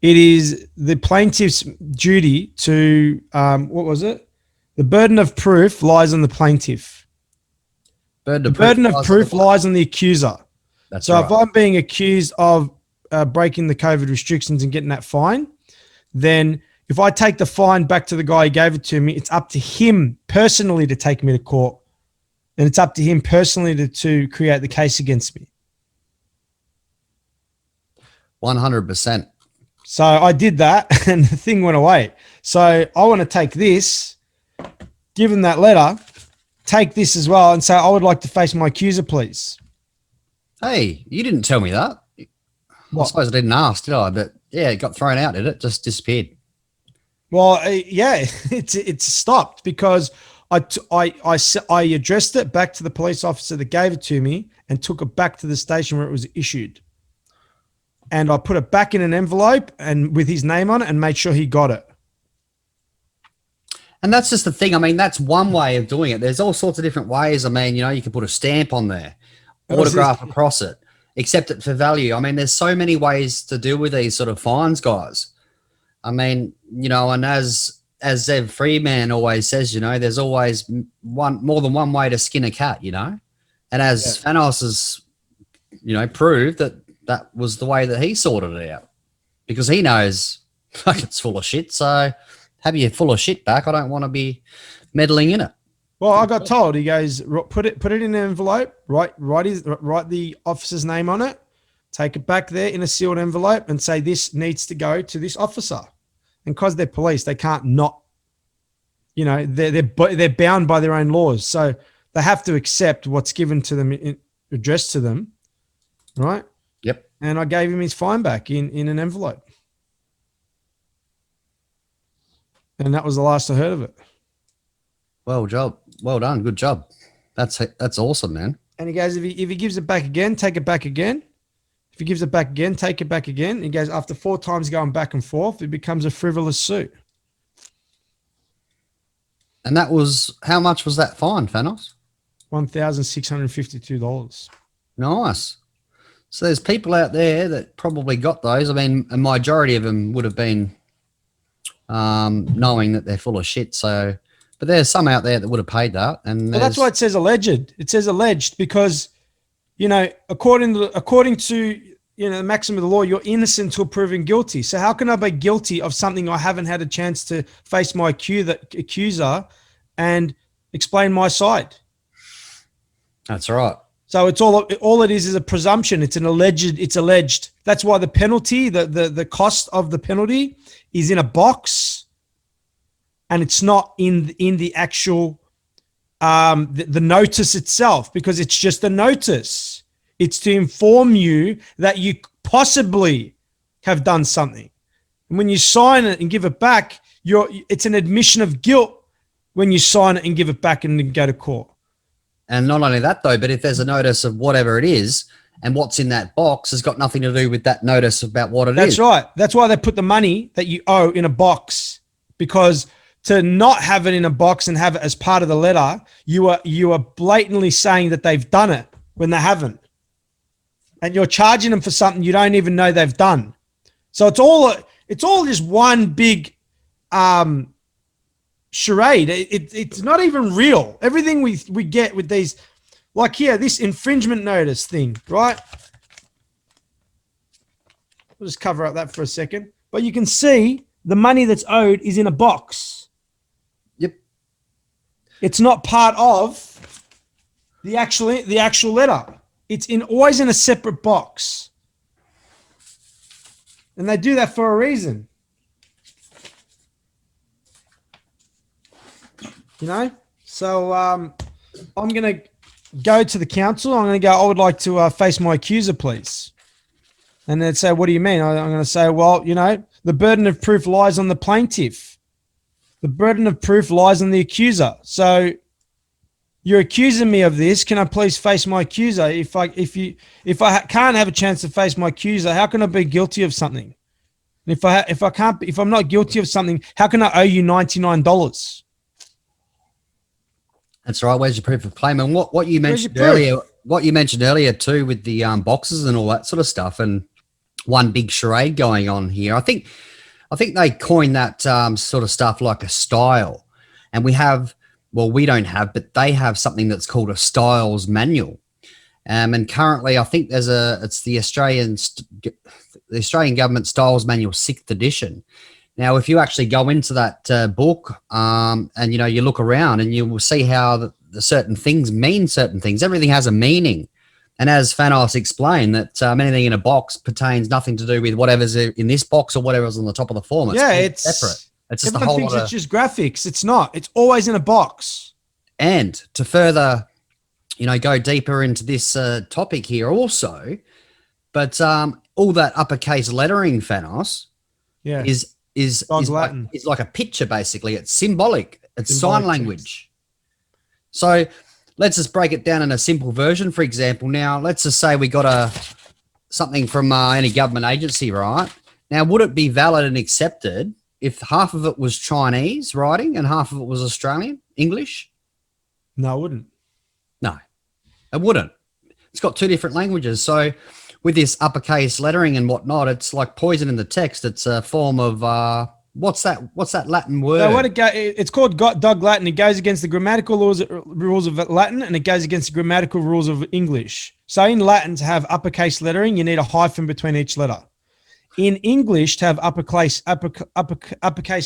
S1: it is the plaintiff's duty to, what was it? The burden of proof lies on the plaintiff. The burden of proof lies on the accuser.
S2: That's
S1: so
S2: right.
S1: If I'm being accused of breaking the COVID restrictions and getting that fine, then if I take the fine back to the guy who gave it to me, it's up to him personally to take me to court. And it's up to him personally to create the case against me.
S2: 100%.
S1: So I did that and the thing went away. So I want to take this, give him that letter, take this as well and say, I would like to face my accuser, please.
S2: Hey, you didn't tell me that. What? I suppose I didn't ask, did I? But yeah, it got thrown out, did it? Just disappeared.
S1: Well, yeah, it's stopped because I addressed it back to the police officer that gave it to me and took it back to the station where it was issued. And I put it back in an envelope and with his name on it and made sure he got it.
S2: And that's just the thing. I mean, that's one way of doing it. There's all sorts of different ways. I mean, you know, you can put a stamp on there, autograph across it, accept it for value. I mean, there's so many ways to deal with these sort of fines, guys. I mean, you know, and as Zev Freeman always says, you know, there's always more than one way to skin a cat, you know. And as Fanos has, you know, proved that was the way that he sorted it out, because he knows fuck, it's full of shit. So have you full of shit back? I don't want to be meddling in it.
S1: Well, I got told, he goes, put it in an envelope, write the officer's name on it, take it back there in a sealed envelope and say this needs to go to this officer. And because they're police, they can't not, you know, they're bound by their own laws. So they have to accept what's given to them, addressed to them, right?
S2: Yep.
S1: And I gave him his fine back in an envelope. And that was the last I heard of it.
S2: Well done. Good job. That's awesome, man.
S1: And he goes, if he gives it back again, take it back again. If he gives it back again, take it back again. He goes, after 4 times going back and forth, it becomes a frivolous suit.
S2: And that was, how much was that fine, Fanos?
S1: $1,652.
S2: Nice. So there's people out there that probably got those. I mean, a majority of them would have been knowing that they're full of shit. So, but there's some out there that would have paid that. And
S1: well, that's why it says alleged. It says alleged because, you know, according to you know, the maxim of the law, you're innocent until proven guilty. So how can I be guilty of something I haven't had a chance to face my accuser and explain my side?
S2: That's right.
S1: So it's all it is a presumption. It's alleged. That's why the penalty, the cost of the penalty is in a box, and it's not in the actual the notice itself, because it's just a notice. It's to inform you that you possibly have done something. And when you sign it and give it back, it's an admission of guilt when you sign it and give it back and then go to court.
S2: And not only that, though, but if there's a notice of whatever it is and what's in that box has got nothing to do with that notice about what it is.
S1: That's right. That's why they put the money that you owe in a box, because to not have it in a box and have it as part of the letter, you are blatantly saying that they've done it when they haven't. And you're charging them for something you don't even know they've done. So it's all just one big charade. It's not even real. Everything we get with these, like here, this infringement notice thing, right? We'll just cover up that for a second. But you can see the money that's owed is in a box.
S2: Yep.
S1: It's not part of the actual letter. It's always in a separate box. And they do that for a reason. You know? So I'm going to go to the council. I'm going to go, I would like to face my accuser, please. And they'd say, what do you mean? I'm going to say, well, you know, the burden of proof lies on the plaintiff. The burden of proof lies on the accuser. So you're accusing me of this. Can I please face my accuser? If I can't have a chance to face my accuser, how can I be guilty of something? And if I'm not guilty of something, how can I owe you $99?
S2: That's right. Where's your proof of claim? And what you mentioned earlier too, with the boxes and all that sort of stuff, and one big charade going on here. I think they coined that sort of stuff like a style, and we don't have, but they have something that's called a styles manual. And currently, I think it's the Australian Government Styles Manual 6th edition. Now, if you actually go into that book and, you look around, and you will see how the certain things mean certain things. Everything has a meaning. And as Fanos explained, that anything in a box pertains nothing to do with whatever's in this box or whatever's on the top of the form.
S1: It's
S2: separate. It's just
S1: everyone thinks it's just graphics. It's not. It's always in a box. And
S2: to further, go deeper into this topic here also, but all that uppercase lettering, Fanos, is like a picture, basically. It's symbolic. It's sign language. So let's just break it down in a simple version. For example, now let's just say we got something from any government agency, right? Now, would it be valid and accepted if half of it was Chinese writing and half of it was Australian English?
S1: No, it wouldn't.
S2: No, it wouldn't. It's got two different languages. So with this uppercase lettering and whatnot, it's like poison in the text. It's a form of what's that Latin word?
S1: So it's called dog Latin. It goes against the grammatical rules of Latin, and it goes against the grammatical rules of English. So in Latin, to have uppercase lettering, you need a hyphen between each letter. In English, to have uppercase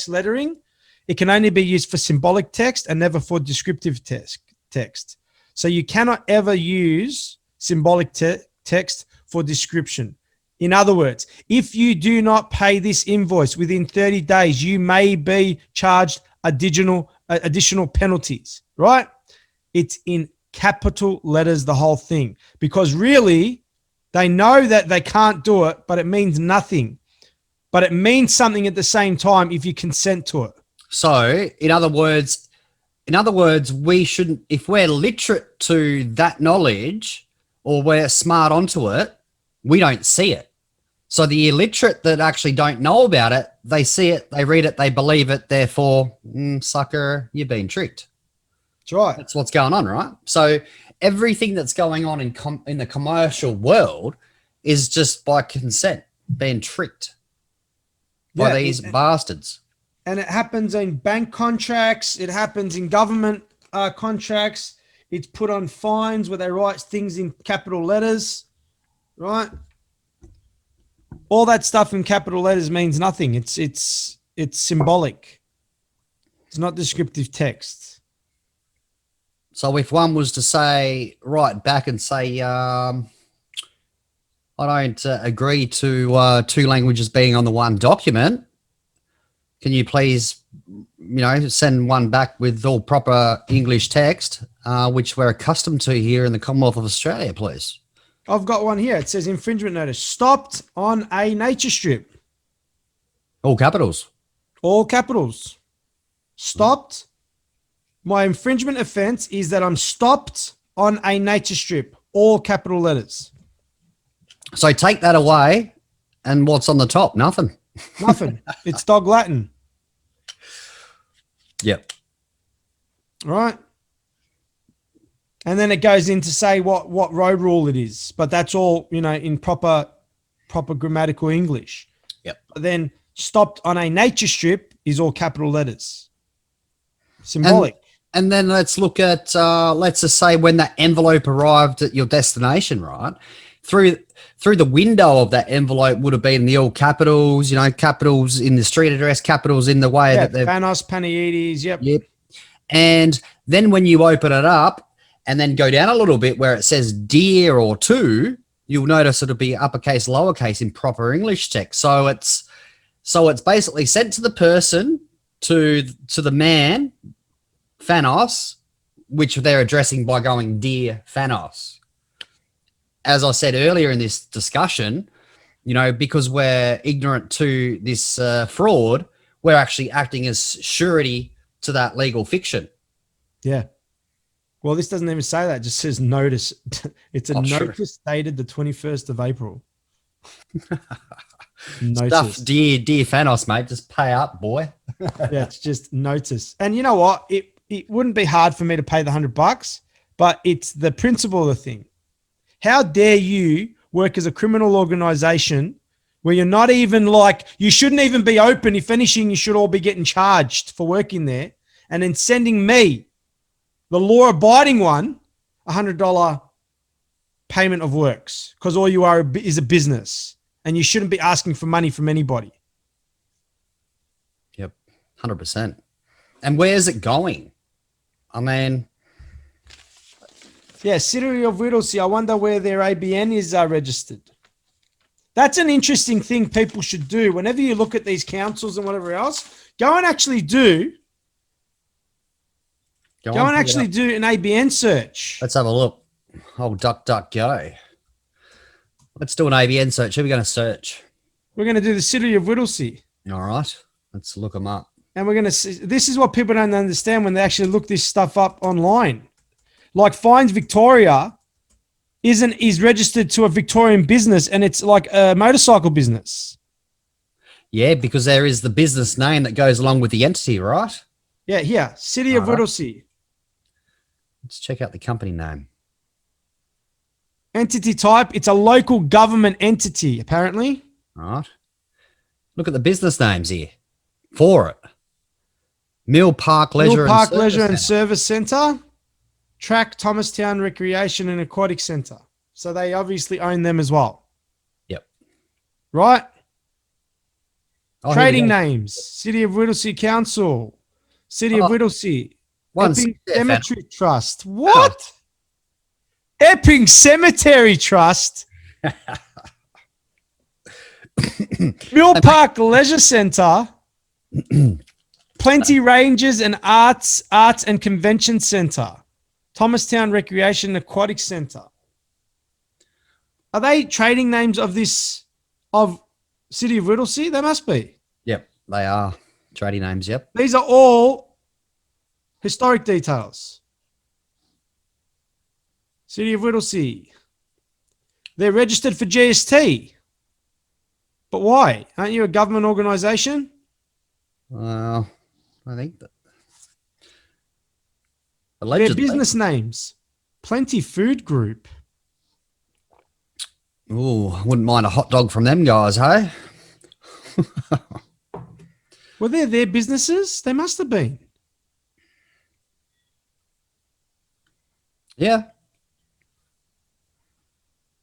S1: lettering, it can only be used for symbolic text and never for descriptive text. So you cannot ever use symbolic text for description. In other words, if you do not pay this invoice within 30 days, you may be charged additional penalties, right? It's in capital letters, the whole thing, because really they know that they can't do it, but it means nothing. But it means something at the same time if you consent to it.
S2: So in other words, we shouldn't, if we're literate to that knowledge or we're smart onto it, we don't see it. So the illiterate that actually don't know about it, they see it, they read it, they believe it. Therefore, sucker, you've been tricked.
S1: That's right.
S2: That's what's going on, right? So everything that's going on in the commercial world is just by consent, being tricked by these bastards.
S1: And it happens in bank contracts. It happens in government contracts. It's put on fines where they write things in capital letters, right? All that stuff in capital letters means nothing. It's symbolic. It's not descriptive text.
S2: So if one was to write back and say, I don't agree to two languages being on the one document, can you please, send one back with all proper English text, which we're accustomed to here in the Commonwealth of Australia, please?
S1: I've got one here. It says infringement notice stopped on a nature strip.
S2: All capitals.
S1: All capitals. Stopped. My infringement offense is that I'm stopped on a nature strip. All capital letters.
S2: So take that away, and what's on the top? Nothing.
S1: Nothing. It's dog Latin.
S2: Yep.
S1: Right. And then it goes in to say what road rule it is, but that's all, in proper grammatical English.
S2: Yep.
S1: But then stopped on a nature strip is all capital letters. Symbolic.
S2: And then let's look at, let's just say when that envelope arrived at your destination, right? Through the window of that envelope would have been the all capitals, capitals in the street address, capitals in the way that they're
S1: Fanos, Panaides, yep.
S2: And then when you open it up and then go down a little bit where it says dear or to, you'll notice it'll be uppercase, lowercase in proper English text. So it's basically sent to the person, to the man, Fanos, which they're addressing by going dear Fanos. As I said earlier in this discussion, because we're ignorant to this fraud, we're actually acting as surety to that legal fiction.
S1: Yeah. Well, this doesn't even say that. It just says notice. It's a notice dated the 21st of April.
S2: Stuff, dear Fanos, mate. Just pay up, boy.
S1: Yeah, it's just notice. And you know what? It wouldn't be hard for me to pay the $100, but it's the principle of the thing. How dare you work as a criminal organization where you're not even like, you shouldn't even be open. If anything, you should all be getting charged for working there. And then sending me, the law-abiding one, $100 payment of works because all you are is a business and you shouldn't be asking for money from anybody.
S2: Yep, 100%. And where's it going? I mean...
S1: Yeah, City of Whittlesea. I wonder where their ABN is registered. That's an interesting thing people should do. Whenever you look at these councils and whatever else, go and actually do... Go and actually do an ABN search.
S2: Let's have a look. Oh, DuckDuckGo. Let's do an ABN search. Who are we going to search?
S1: We're going to do the City of Whittlesea.
S2: All right. Let's look them up.
S1: And we're going to see. This is what people don't understand when they actually look this stuff up online. Like Fines Victoria is registered to a Victorian business and it's like a motorcycle business.
S2: Yeah, because there is the business name that goes along with the entity, right?
S1: Yeah, here. City of Whittlesea.
S2: Let's check out the company name.
S1: Entity type, it's a local government entity, apparently.
S2: All right. Look at the business names here for it. Mill Park Leisure
S1: and Service Centre. Track Thomastown Recreation and Aquatic Centre. So they obviously own them as well.
S2: Yep.
S1: Right?
S2: Oh,
S1: trading names. City of Whittlesea Council. City of Whittlesea. Epping Cemetery Trust. What? Epping Cemetery Trust. Mill Park Leisure Centre. Plenty Ranges and Arts and Convention Centre. Thomastown Recreation and Aquatic Centre. Are they trading names of this, of City of Whittlesea? They must be.
S2: Yep, they are trading names, yep.
S1: These are all historic details. City of Whittlesea. They're registered for GST. But why? Aren't you a government organisation?
S2: Well, I think that.
S1: Allegedly. Their business names. Plenty Food Group.
S2: Oh, wouldn't mind a hot dog from them guys, hey?
S1: Were they their businesses? They must have been.
S2: Yeah.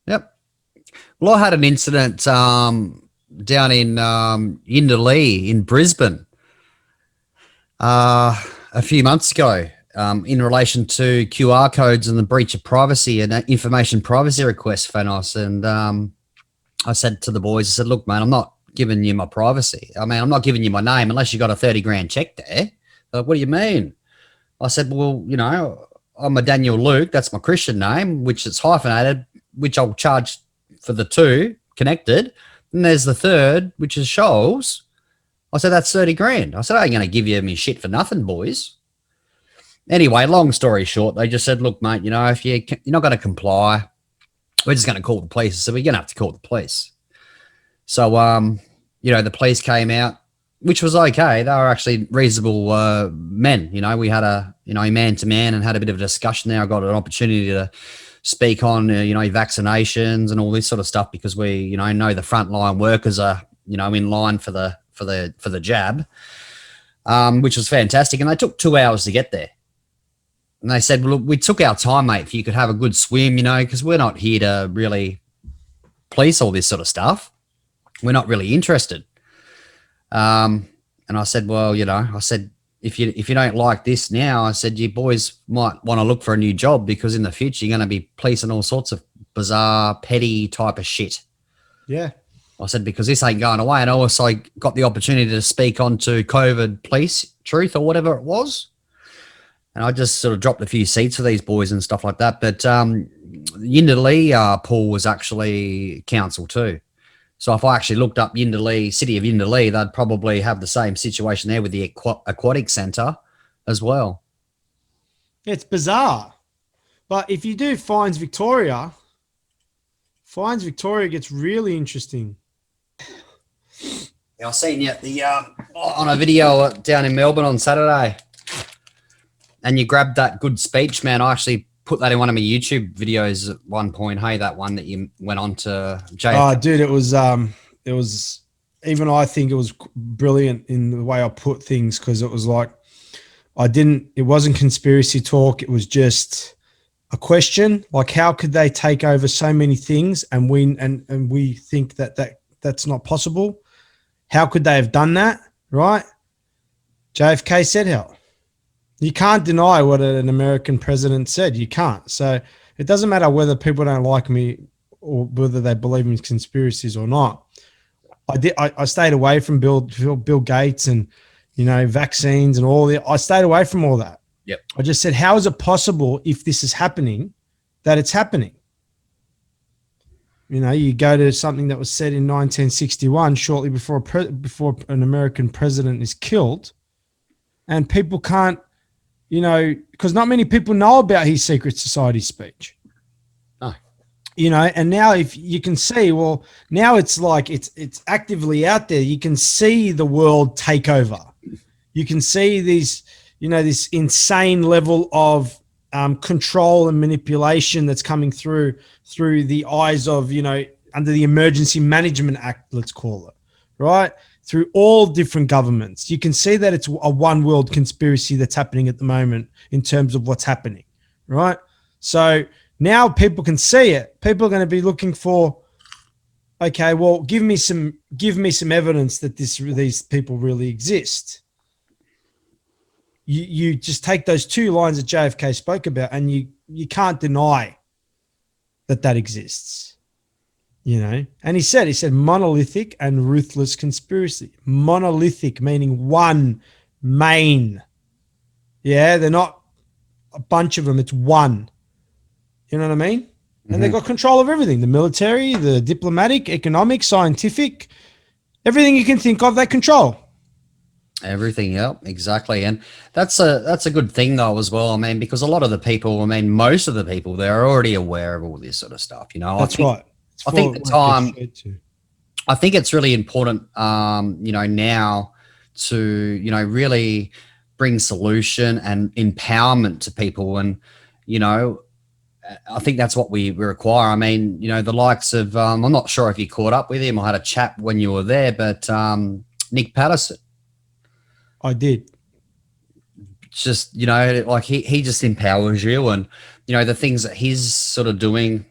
S2: Yep. Well, I had an incident down in Indolee in Brisbane a few months ago in relation to QR codes and the breach of privacy and information privacy request, Fanos. And I said to the boys, I said, look, man, I'm not giving you my privacy. I mean, I'm not giving you my name unless you got a 30 grand check there. Like, what do you mean? I said, well, you know, I'm a Daniel Luke. That's my Christian name, which is hyphenated, which I'll charge for the two connected. And there's the third, which is Scholz. I said, that's 30 grand. I said, I ain't going to give you me shit for nothing, boys. Anyway, long story short, they just said, look, mate, you know, if you're not going to comply, we're just going to call the police. So we're going to have to call the police. So, you know, the police came out, which was okay. They were actually reasonable men. You know, we had a, you know, man to man and had a bit of a discussion there. I got an opportunity to speak on, you know, vaccinations and all this sort of stuff because we, you know the frontline workers are, you know, in line for the jab, which was fantastic. And they took 2 hours to get there. And they said, well, look, we took our time, mate, if you could have a good swim, you know, because we're not here to really police all this sort of stuff. We're not really interested. And I said, well, you know, I said, if you don't like this now, I said, you boys might want to look for a new job because in the future you're going to be policing all sorts of bizarre, petty type of shit.
S1: Yeah.
S2: I said, because this ain't going away. And I also got the opportunity to speak on to COVID police truth or whatever it was. And I just sort of dropped a few seats for these boys and stuff like that. But Yindalee pool was actually council too. So if I actually looked up Yindalee, city of Yindalee, they'd probably have the same situation there with the aquatic centre as well.
S1: It's bizarre. But if you do Fines Victoria gets really interesting.
S2: Yeah, I seen you on a video down in Melbourne on Saturday, and you grabbed that good speech, man. I actually put that in one of my YouTube videos at one point. Hey, that one that you went on to JFK.
S1: Oh, dude, it was even I think it was brilliant in the way I put things, because it was like it wasn't conspiracy talk. It was just a question, like, how could they take over so many things and we think that's not possible? How could they have done that? Right? JFK said how. You can't deny what an American president said. You can't. So it doesn't matter whether people don't like me or whether they believe in conspiracies or not. I stayed away from Bill Gates and, vaccines and all that. I stayed away from all that.
S2: Yep.
S1: I just said, how is it possible, if this is happening, that it's happening? You go to something that was said in 1961, shortly before an American president is killed, and people can't, because not many people know about his secret society speech.
S2: Oh.
S1: And now if you can see, well, now it's like it's actively out there. You can see the world take over. You can see these, this insane level of control and manipulation that's coming through the eyes of, under the Emergency Management Act, let's call it, right? Through all different governments. You can see that it's a one world conspiracy that's happening at the moment in terms of what's happening, right? So now people can see it. People are going to be looking for, okay, well, give me some evidence that these people really exist. You just take those two lines that JFK spoke about, and you can't deny that exists, And he said monolithic and ruthless conspiracy. Monolithic meaning one main. Yeah, they're not a bunch of them. It's one. You know what I mean? Mm-hmm. And they've got control of everything: the military, the diplomatic, economic, scientific, everything you can think of, they control.
S2: Everything, yep, exactly. And that's a good thing though as well. I mean, because a lot of the people, most of the people, they're already aware of all this sort of stuff.
S1: That's right.
S2: I think I think it's really important, now to, really bring solution and empowerment to people. And, I think that's what we require. I mean, the likes of, I'm not sure if you caught up with him or had a chat when you were there, but Nick Patterson.
S1: I did.
S2: Just, like he just empowers you, and, the things that he's sort of doing,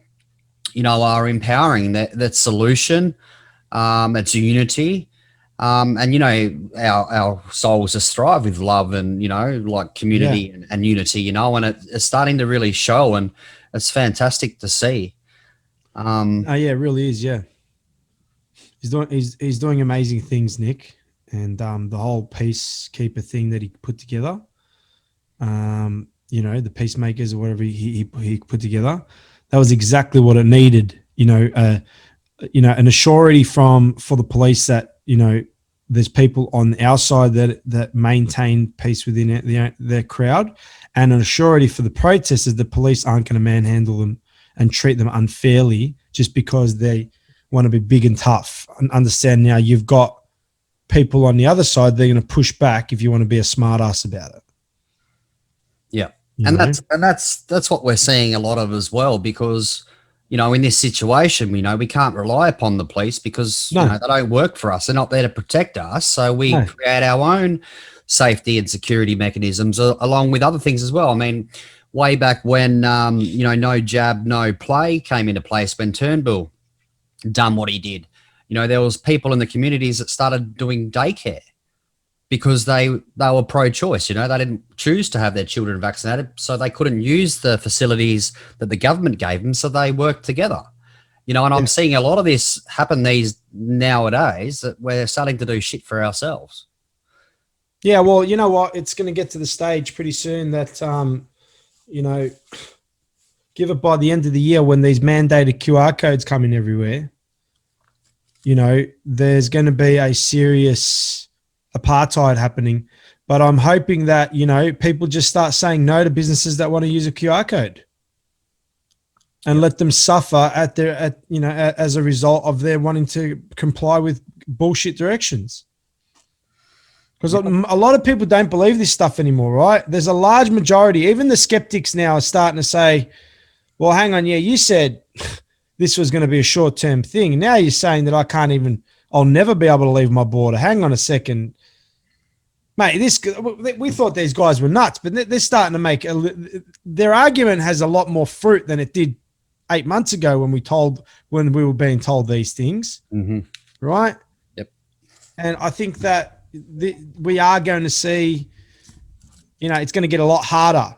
S2: are empowering. That solution, it's unity. And, our souls just thrive with love and, like community and unity, and it's starting to really show, and it's fantastic to see.
S1: Yeah, it really is. Yeah. He's doing amazing things, Nick. And the whole peacekeeper thing that he put together, the peacemakers or whatever he put together, that was exactly what it needed. An assurity for the police that there's people on our side that maintain peace within their crowd, and an assurity for the protesters that police aren't going to manhandle them and treat them unfairly just because they want to be big and tough. And understand now you've got people on the other side, they're going to push back if you want to be a smart ass about it.
S2: Yeah. That's what we're seeing a lot of as well, because, in this situation, we can't rely upon the police because they don't work for us. They're not there to protect us. So we create our own safety and security mechanisms along with other things as well. I mean, way back when, no jab, no play came into place, when Turnbull done what he did. There was people in the communities that started doing daycare because they were pro-choice. They didn't choose to have their children vaccinated, so they couldn't use the facilities that the government gave them, so they worked together. And I'm seeing a lot of this happen nowadays, that we're starting to do shit for ourselves.
S1: Yeah, well, you know what? It's going to get to the stage pretty soon that, give it by the end of the year when these mandated QR codes come in everywhere. there's going to be a serious apartheid happening. But I'm hoping that, people just start saying no to businesses that want to use a QR code and let them suffer as a result of their wanting to comply with bullshit directions. Because a lot of people don't believe this stuff anymore, right? There's a large majority, even the skeptics now are starting to say, well, hang on, yeah, you said this was going to be a short-term thing. Now you're saying that I'll never be able to leave my border. Hang on a second. Mate, we thought these guys were nuts, but they're starting to make their argument has a lot more fruit than it did 8 months ago when we were being told these things, right?
S2: Yep.
S1: And I think that we are going to see, it's going to get a lot harder.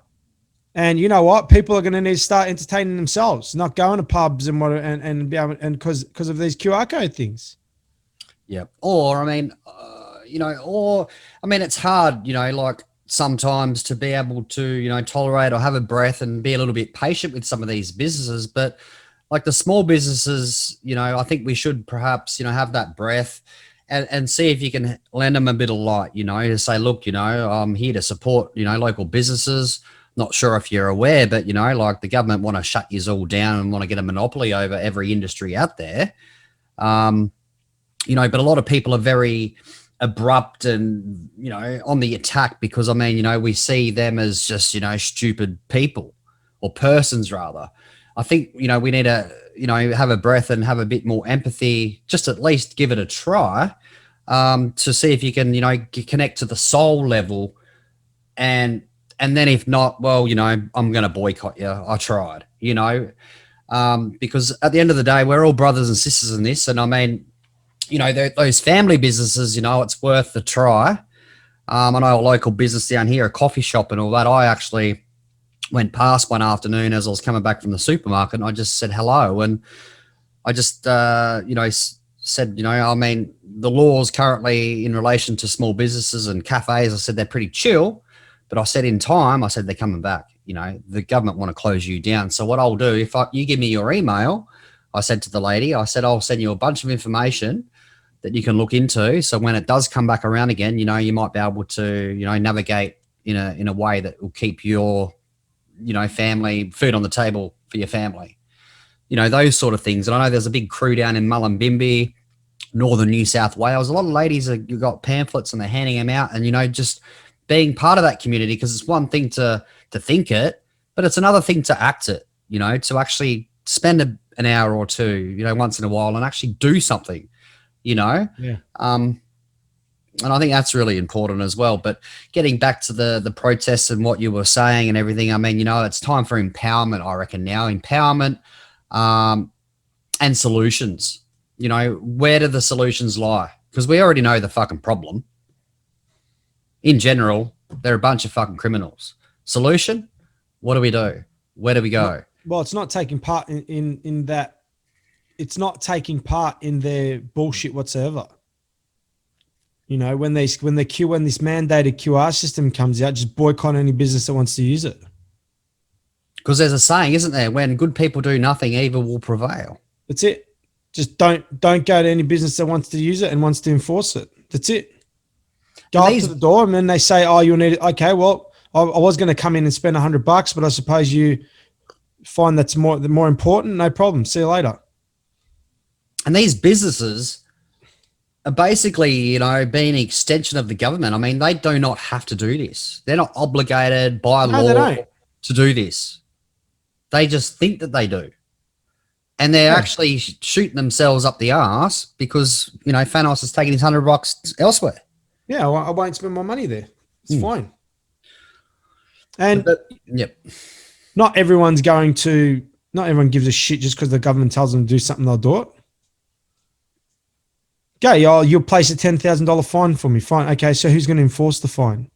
S1: And you know what? People are going to need to start entertaining themselves, not going to pubs and because of these QR code things.
S2: Yeah. Or, it's hard, like sometimes to be able to, tolerate or have a breath and be a little bit patient with some of these businesses. But like the small businesses, I think we should perhaps, have that breath and see if you can lend them a bit of light, to say, look, I'm here to support, local businesses. Not sure if you're aware, but, like the government want to shut you all down and want to get a monopoly over every industry out there. But a lot of people are very abrupt and, on the attack because, we see them as just, stupid people or persons rather. I think, we need to, have a breath and have a bit more empathy, just at least give it a try to see if you can, connect to the soul level and then if not, well, I'm going to boycott you. I tried, because at the end of the day, we're all brothers and sisters in this. And those family businesses, it's worth the try. I know a local business down here, a coffee shop and all that. I actually went past one afternoon as I was coming back from the supermarket and I just said hello. And I just, said, the laws currently in relation to small businesses and cafes, I said, they're pretty chill. But I said in time, I said, they're coming back. The government want to close you down. So what I'll do, if you give me your email, I said to the lady, I said, I'll send you a bunch of information that you can look into. So when it does come back around again, you might be able to, navigate in a way that will keep your, family food on the table for your family. Those sort of things. And I know there's a big crew down in Mullumbimby, northern New South Wales. A lot of ladies have got pamphlets and they're handing them out and, just being part of that community, because it's one thing to think it, but it's another thing to act it, to actually spend an hour or two, once in a while and actually do something,
S1: Yeah.
S2: And I think that's really important as well. But getting back to the protests and what you were saying and everything, it's time for empowerment, I reckon now. Empowerment and solutions. Where do the solutions lie? Because we already know the fucking problem. In general, they're a bunch of fucking criminals. Solution? What do we do? Where do we go?
S1: Well, it's not taking part in that. It's not taking part in their bullshit whatsoever. When this mandated QR system comes out, just boycott any business that wants to use it.
S2: Because there's a saying, isn't there? When good people do nothing, evil will prevail.
S1: That's it. Just don't go to any business that wants to use it and wants to enforce it. That's it. Go up to the door and then they say, oh, you'll need it. Okay, well, I was going to come in and spend $100, but I suppose you find that's more important. No problem. See you later.
S2: And these businesses are basically, being an extension of the government. They do not have to do this. They're not obligated by law to do this. They just think that they do. And they're actually shooting themselves up the arse because, Fanos is taking his $100 elsewhere.
S1: Yeah, I won't spend my money there. It's fine. And not everyone gives a shit just because the government tells them to do something, they'll do it. Okay, you'll place a $10,000 fine for me. Fine. Okay, so who's going to enforce the fine?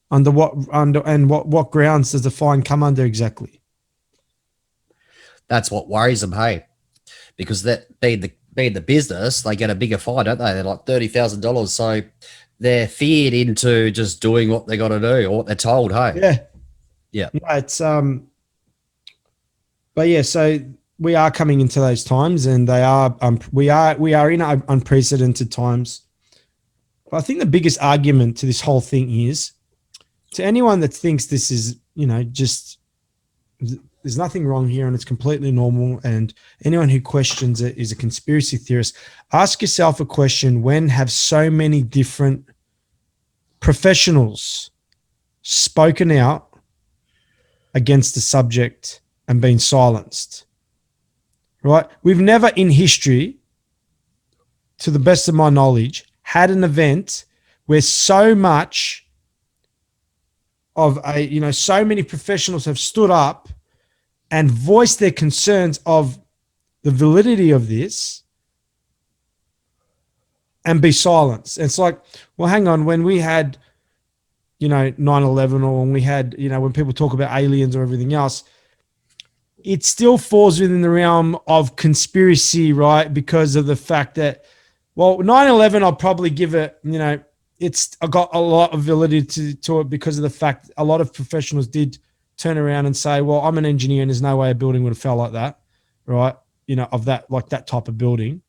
S1: What grounds does the fine come under exactly?
S2: That's what worries them, hey? Because that be the business, they get a bigger fine, don't they? They're like $30,000. So they're feared into just doing what they got to do or what they're told, hey?
S1: Yeah. No, it's but yeah, so we are coming into those times, and they are we are in unprecedented times. But I think the biggest argument to this whole thing is, to anyone that thinks this is, just there's nothing wrong here and it's completely normal, and anyone who questions it is a conspiracy theorist, ask yourself a question: when have so many different professionals spoken out against the subject and been silenced? Right? We've never in history, to the best of my knowledge, had an event where so much of so many professionals have stood up and voiced their concerns of the validity of this and be silenced. And it's like, well, hang on, when we had, 9/11, or when we had, when people talk about aliens or everything else, it still falls within the realm of conspiracy, right? Because of the fact that, well, 9/11, I'll probably give it, it's got a lot of validity to it, because of the fact a lot of professionals did turn around and say, well, I'm an engineer and there's no way a building would have fell like that, right? Of that, like that type of building.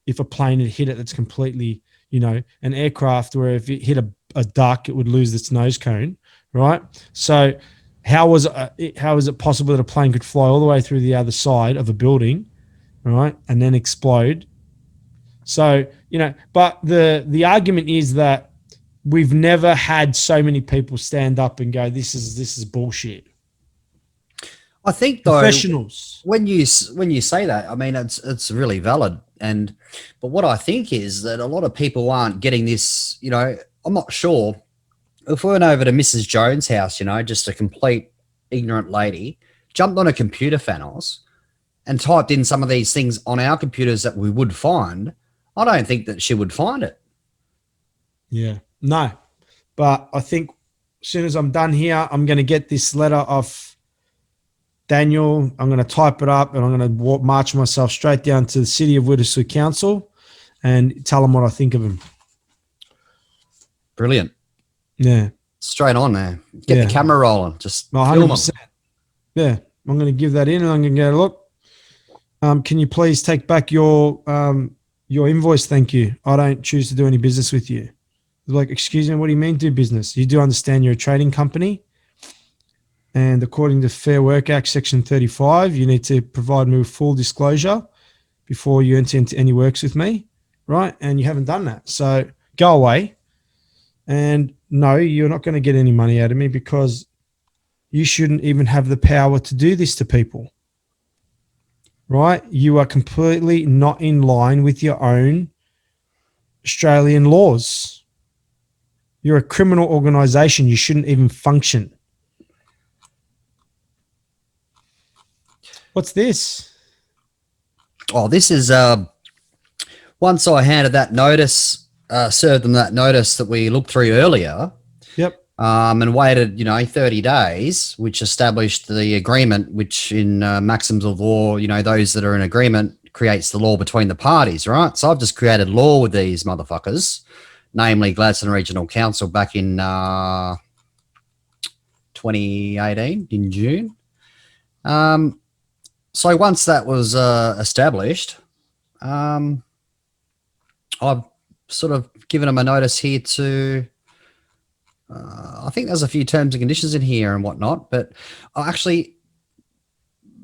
S1: If a plane had hit it, that's completely, an aircraft, where if it hit a duck, it would lose its nose cone, right? So how is it possible that a plane could fly all the way through the other side of a building, right, and then explode? So, but the argument is that we've never had so many people stand up and go, this is bullshit.
S2: I think, though,
S1: professionals,
S2: when you say that, I mean, it's really valid. But what I think is that a lot of people aren't getting this. I'm not sure if we went over to Mrs. Jones' house, just a complete ignorant lady, jumped on a computer, Fanos, and typed in some of these things on our computers that we would find, I don't think that she would find it.
S1: Yeah, no. But I think as soon as I'm done here, I'm going to get this letter off Daniel. I'm going to type it up, and I'm going to march myself straight down to the City of Woodside Council and tell them what I think of him.
S2: Brilliant.
S1: Yeah.
S2: Straight on there. Get the camera rolling. Just
S1: 100%. Yeah. I'm going to give that in, and I'm going to go, look, can you please take back your invoice? Thank you. I don't choose to do any business with you. They're like, excuse me, what do you mean do business? You do understand you're a trading company, and according to Fair Work Act, Section 35, you need to provide me with full disclosure before you enter into any works with me, right? And you haven't done that. So go away. And no, you're not going to get any money out of me, because you shouldn't even have the power to do this to people, right? You are completely not in line with your own Australian laws. You're a criminal organisation. You shouldn't even function. What's this?
S2: Oh, this is once I handed that notice, served them that notice that we looked through earlier.
S1: Yep.
S2: And waited, 30 days, which established the agreement, which in maxims of law, those that are in agreement creates the law between the parties, right? So I've just created law with these motherfuckers, namely Gladstone Regional Council back in 2018 in June. So once that was established, I've sort of given them a notice here to, I think there's a few terms and conditions in here and whatnot, but actually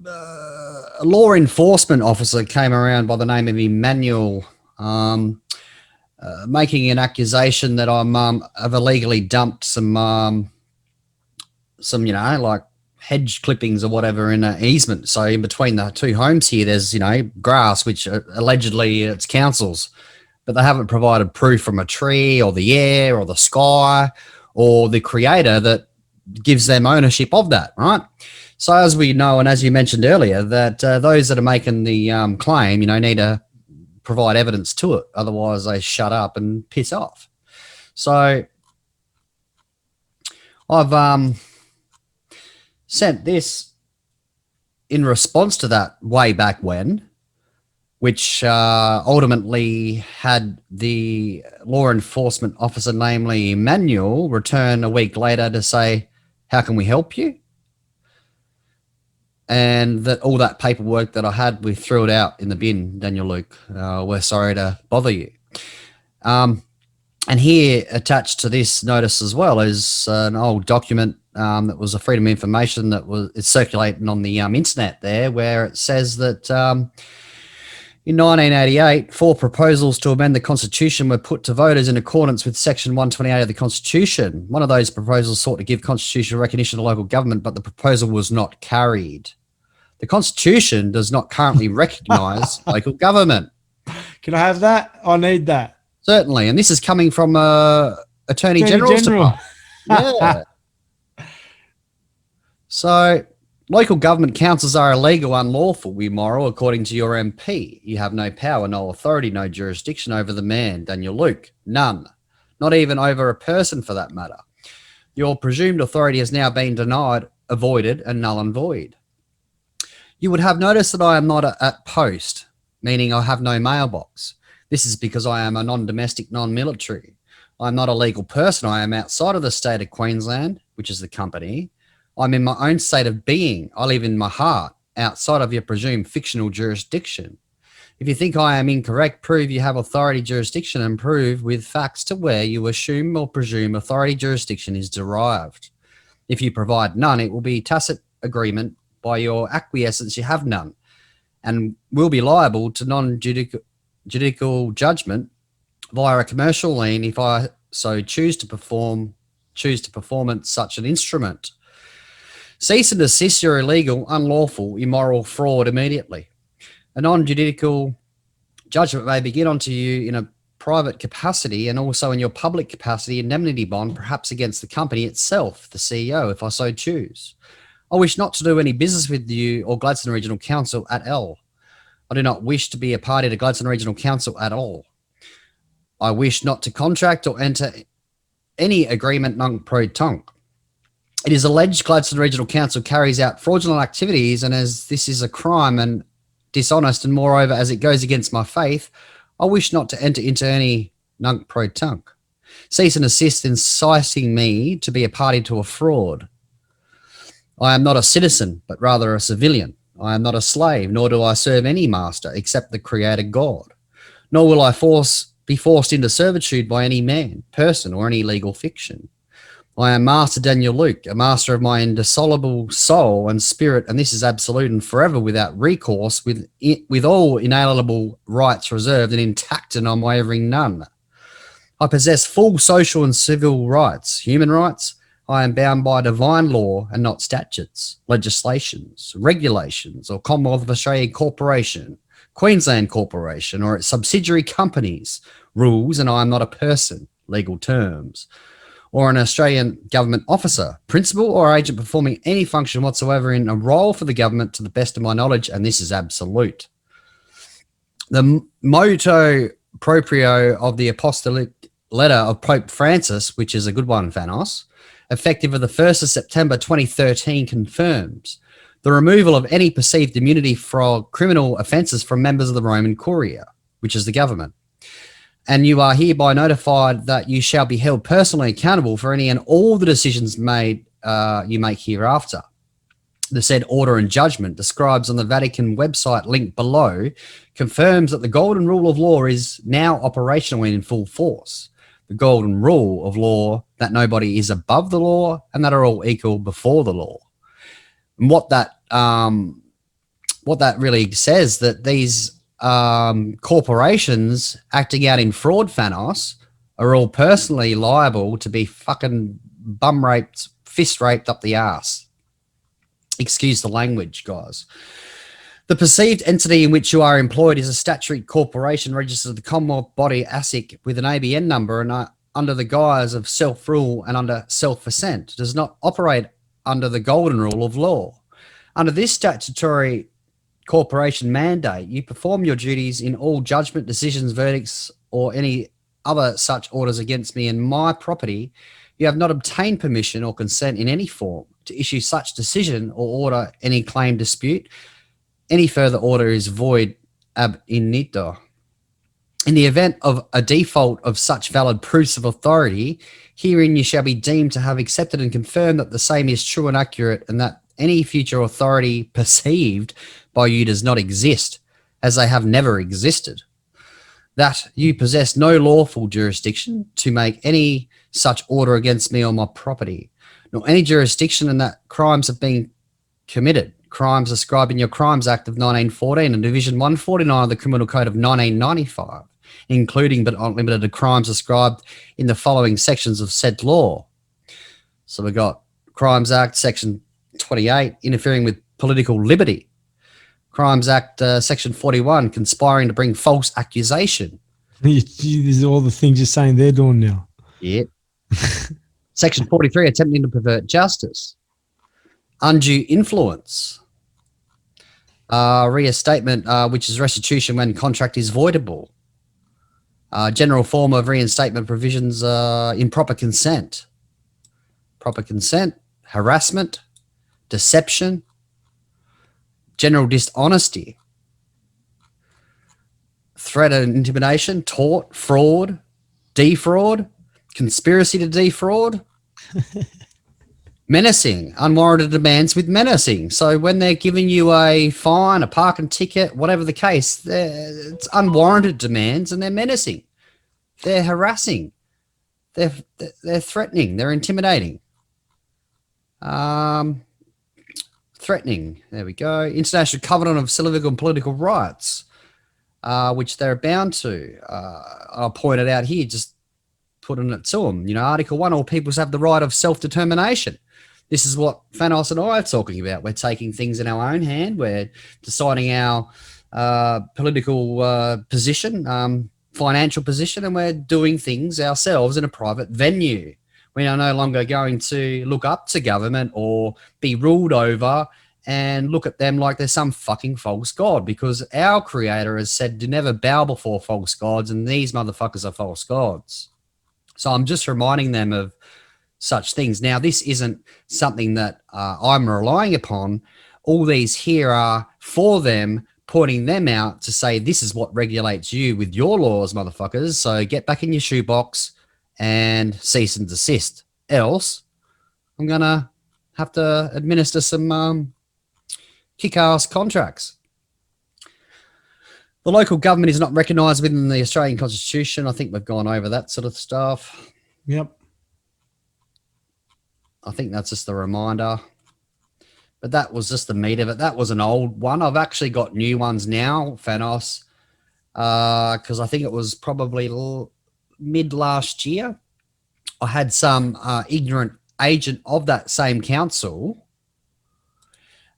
S2: a law enforcement officer came around by the name of Emmanuel, making an accusation that I'm have illegally dumped some like hedge clippings or whatever in an easement. So in between the two homes here, there's grass, which allegedly it's council's, but they haven't provided proof from a tree or the air or the sky or the creator that gives them ownership of that, right? So as we know, and as you mentioned earlier, that those that are making the claim, need to provide evidence to it. Otherwise, they shut up and piss off. So I've sent this in response to that way back when, which ultimately had the law enforcement officer, namely Emmanuel, return a week later to say, how can we help you? and that all that paperwork that I had, we threw it out in the bin, Daniel Luke. We're sorry to bother you. And here, attached to this notice as well, is an old document that was a freedom of information that it's circulating on the internet there, where it says that in 1988, 4 proposals to amend the Constitution were put to voters in accordance with Section 128 of the Constitution. One of those proposals sought to give constitutional recognition to local government, but the proposal was not carried. The Constitution does not currently recognise local government.
S1: Can I have that? I need that.
S2: Certainly, and this is coming from Attorney General's Department. Yeah. So, local government councils are illegal, unlawful, immoral, according to your MP. You have no power, no authority, no jurisdiction over the man, Daniel Luke. None. Not even over a person, for that matter. Your presumed authority has now been denied, avoided, and null and void. You would have noticed that I am not at post, meaning I have no mailbox. This is because I am a non-domestic, non-military. I'm not a legal person. I am outside of the state of Queensland, which is the company. I'm in my own state of being. I live in my heart, outside of your presumed fictional jurisdiction. If you think I am incorrect, prove you have authority jurisdiction and prove with facts to where you assume or presume authority jurisdiction is derived. If you provide none, it will be tacit agreement by your acquiescence you have none, and will be liable to non-judicial judgment via a commercial lien if I so choose to perform such an instrument. Cease and desist your illegal, unlawful, immoral fraud immediately. A non-judicial judgment may begin onto you in a private capacity and also in your public capacity indemnity bond, perhaps against the company itself, the CEO, if I so choose. I wish not to do any business with you or Gladstone Regional Council at all. I do not wish to be a party to Gladstone Regional Council at all. I wish not to contract or enter any agreement nunc pro tunc. It is alleged Gladstone Regional Council carries out fraudulent activities, and as this is a crime and dishonest, and moreover as it goes against my faith, I wish not to enter into any nunc pro tunc. Cease and desist inciting me to be a party to a fraud. I am not a citizen, but rather a civilian. I am not a slave, nor do I serve any master except the Creator God. Nor will I be forced into servitude by any man, person, or any legal fiction. I am Master Daniel Luke, a master of my indissoluble soul and spirit, and this is absolute and forever without recourse, with all inalienable rights reserved and intact and unwavering none. I possess full social and civil rights, human rights. I am bound by divine law and not statutes, legislations, regulations, or Commonwealth of Australia Corporation, Queensland Corporation, or its subsidiary companies, rules, and I am not a person, legal terms, or an Australian government officer, principal, or agent performing any function whatsoever in a role for the government to the best of my knowledge, and this is absolute. The motu proprio of the apostolic letter of Pope Francis, which is a good one, Fanos, effective of the 1st of September 2013, confirms the removal of any perceived immunity for criminal offences from members of the Roman Curia, which is the government. And you are hereby notified that you shall be held personally accountable for any and all the decisions made you make hereafter. The said order and judgment describes on the Vatican website link below confirms that the golden rule of law is now operational and in full force. The golden rule of law that nobody is above the law and that are all equal before the law. And what that really says, that these corporations acting out in fraud, Fanos, are all personally liable to be fucking bum raped, fist raped up the ass. Excuse the language, guys. The perceived entity in which you are employed is a statutory corporation registered at the Commonwealth body ASIC with an ABN number and under the guise of self-rule and under self-assent. It does not operate under the golden rule of law. Under this statutory corporation mandate, you perform your duties in all judgment, decisions, verdicts, or any other such orders against me and my property. You have not obtained permission or consent in any form to issue such decision or order any claim dispute. Any further order is void ab initio. In the event of a default of such valid proofs of authority, herein you shall be deemed to have accepted and confirmed that the same is true and accurate, and that any future authority perceived by you does not exist, as they have never existed. That you possess no lawful jurisdiction to make any such order against me or my property, nor any jurisdiction in that crimes have been committed. Crimes ascribed in your Crimes Act of 1914 and Division 149 of the Criminal Code of 1995, including but not limited to crimes ascribed in the following sections of said law. So we've got Crimes Act, Section 28, interfering with political liberty. Crimes Act, Section 41, conspiring to bring false accusation.
S1: These are all the things you're saying they're doing now.
S2: Yeah. Section 43, attempting to pervert justice. Undue influence. Reinstatement, which is restitution when contract is voidable. General form of reinstatement provisions, improper consent. Proper consent, harassment, deception, general dishonesty, threat and intimidation, tort, fraud, defraud, conspiracy to defraud, menacing, unwarranted demands with menacing. So when they're giving you a fine, a parking ticket, whatever the case, it's unwarranted demands and they're menacing. They're harassing. They're threatening. They're intimidating. Threatening. There we go. International Covenant of Civil and Political Rights, which they're bound to. I'll point it out here, just putting it to them. You know, Article 1, all peoples have the right of self-determination. This is what Fanos and I are talking about. We're taking things in our own hand. We're deciding our political position, financial position, and we're doing things ourselves in a private venue. We are no longer going to look up to government or be ruled over and look at them like they're some fucking false god, because our creator has said to never bow before false gods, and these motherfuckers are false gods. So I'm just reminding them of such things. Now, this isn't something that I'm relying upon. All these here are for them, pointing them out to say, this is what regulates you with your laws, motherfuckers. So get back in your shoebox and cease and desist. Else, I'm going to have to administer some kick-ass contracts. The local government is not recognised within the Australian Constitution. I think we've gone over that sort of stuff.
S1: Yep.
S2: I think that's just a reminder. But that was just the meat of it. That was an old one. I've actually got new ones now, Fanos, because I think it was probably mid last year. I had some ignorant agent of that same council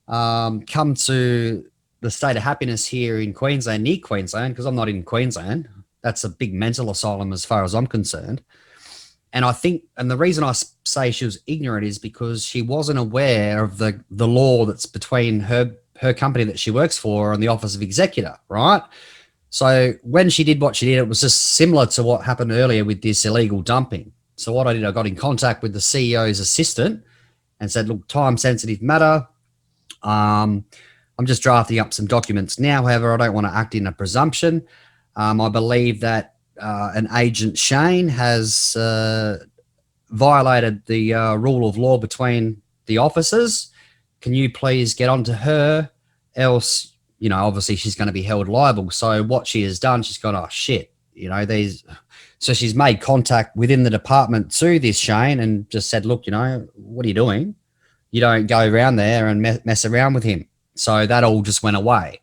S2: come to the State of Happiness here in Queensland, near Queensland, because I'm not in Queensland. That's a big mental asylum as far as I'm concerned. And I think, and the reason I say she was ignorant is because she wasn't aware of the law that's between her company that she works for and the Office of Executor, right? So when she did what she did, it was just similar to what happened earlier with this illegal dumping. So what I did, I got in contact with the CEO's assistant and said, look, time-sensitive matter. I'm just drafting up some documents now. However, I don't want to act in a presumption. I believe that an agent, Shane, has violated the rule of law between the officers. Can you please get onto her? Else, you know, obviously she's going to be held liable. So what she has done, she's gone, oh, shit. You know, so she's made contact within the department to this Shane and just said, look, you know, what are you doing? You don't go around there and mess around with him. So that all just went away.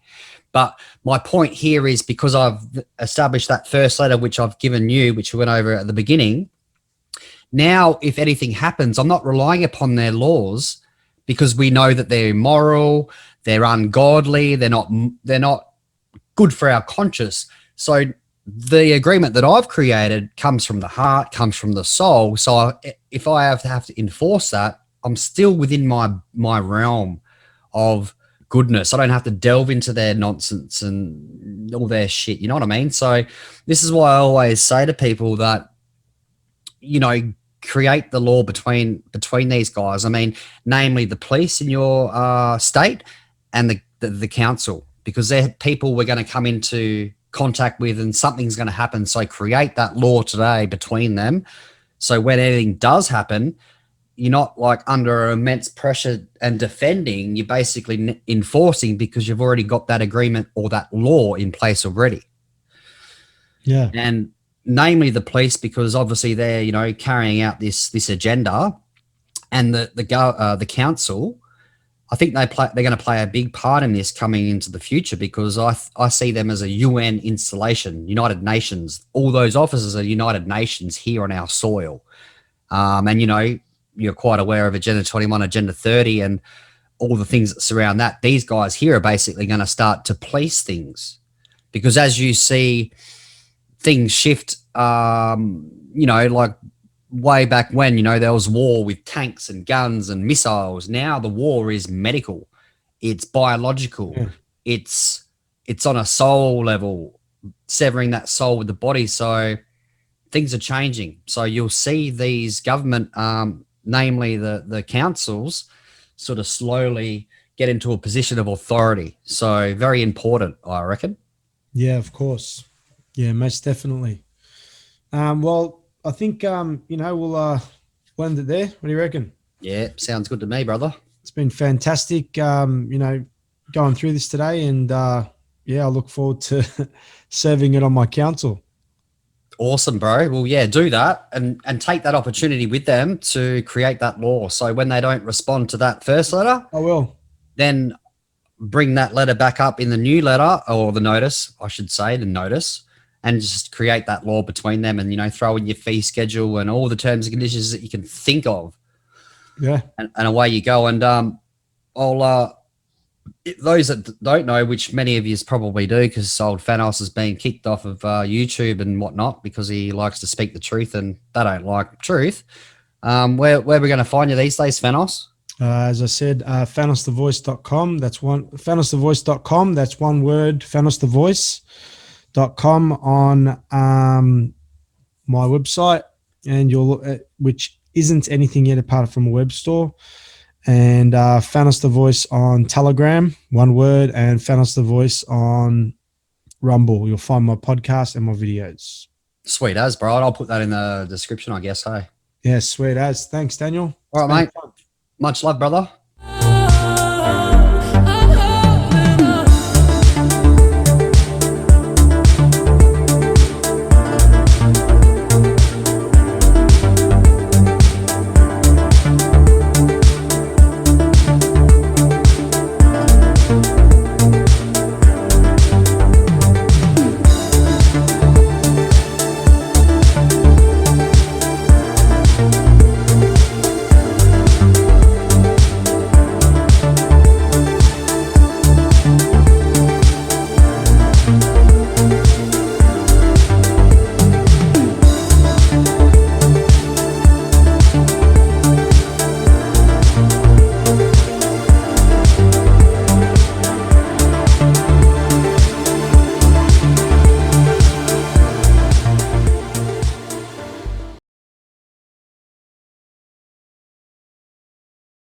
S2: But my point here is, because I've established that first letter, which I've given you, which we went over at the beginning. Now, if anything happens, I'm not relying upon their laws, because we know that they're immoral, they're ungodly, they're not good for our conscience. So the agreement that I've created comes from the heart, comes from the soul. So if I have to enforce that, I'm still within my realm of goodness. I don't have to delve into their nonsense and all their shit. You know what I mean? So this is why I always say to people that, you know, create the law between these guys. I mean, namely the police in your state and the council, because they're people we're going to come into contact with and something's going to happen. So create that law today between them. So when anything does happen, you're not like under immense pressure and defending, you're basically enforcing because you've already got that agreement or that law in place already.
S1: Yeah.
S2: And namely the police, because obviously they're, you know, carrying out this agenda, and the council, I think they're going to play a big part in this coming into the future, because I see them as a UN installation, United Nations. All those officers are United Nations here on our soil. And, you know, you're quite aware of Agenda 21, Agenda 30, and all the things that surround that. These guys here are basically going to start to police things, because as you see things shift, you know, like way back when, you know, there was war with tanks and guns and missiles. Now the war is medical, it's biological, it's on a soul level, severing that soul with the body. So things are changing. So you'll see these government, namely the councils, sort of slowly get into a position of authority. So very important, I reckon.
S1: Yeah, of course. Yeah, most definitely. Well, I think, you know, we'll end it there. What do you reckon?
S2: Yeah, sounds good to me, brother.
S1: It's been fantastic, you know, going through this today. And, yeah, I look forward to serving it on my council.
S2: Awesome, bro. Well, yeah, do that and take that opportunity with them to create that law. So when they don't respond to that first letter,
S1: I will.
S2: Then bring that letter back up in the new letter, or the notice, I should say, the notice, and just create that law between them, and, you know, throw in your fee schedule and all the terms and conditions that you can think of.
S1: Yeah.
S2: And away you go. And those that don't know, which many of you probably do, because old Fanos has been kicked off of YouTube and whatnot because he likes to speak the truth, and they don't like truth. Where are we going to find you these days, Fanos?
S1: As I said, fanosthevoice.com. That's fanosthevoice.com. That's one word, fanosthevoice.com on my website, and which isn't anything yet apart from a web store. And Fanos the Voice on Telegram, one word, and Fanos the Voice on Rumble. You'll find my podcast and my videos.
S2: Sweet as, bro. I'll put that in the description, I guess. Hey.
S1: Yeah, sweet as. Thanks, Daniel.
S2: All right, mate. Much love, brother.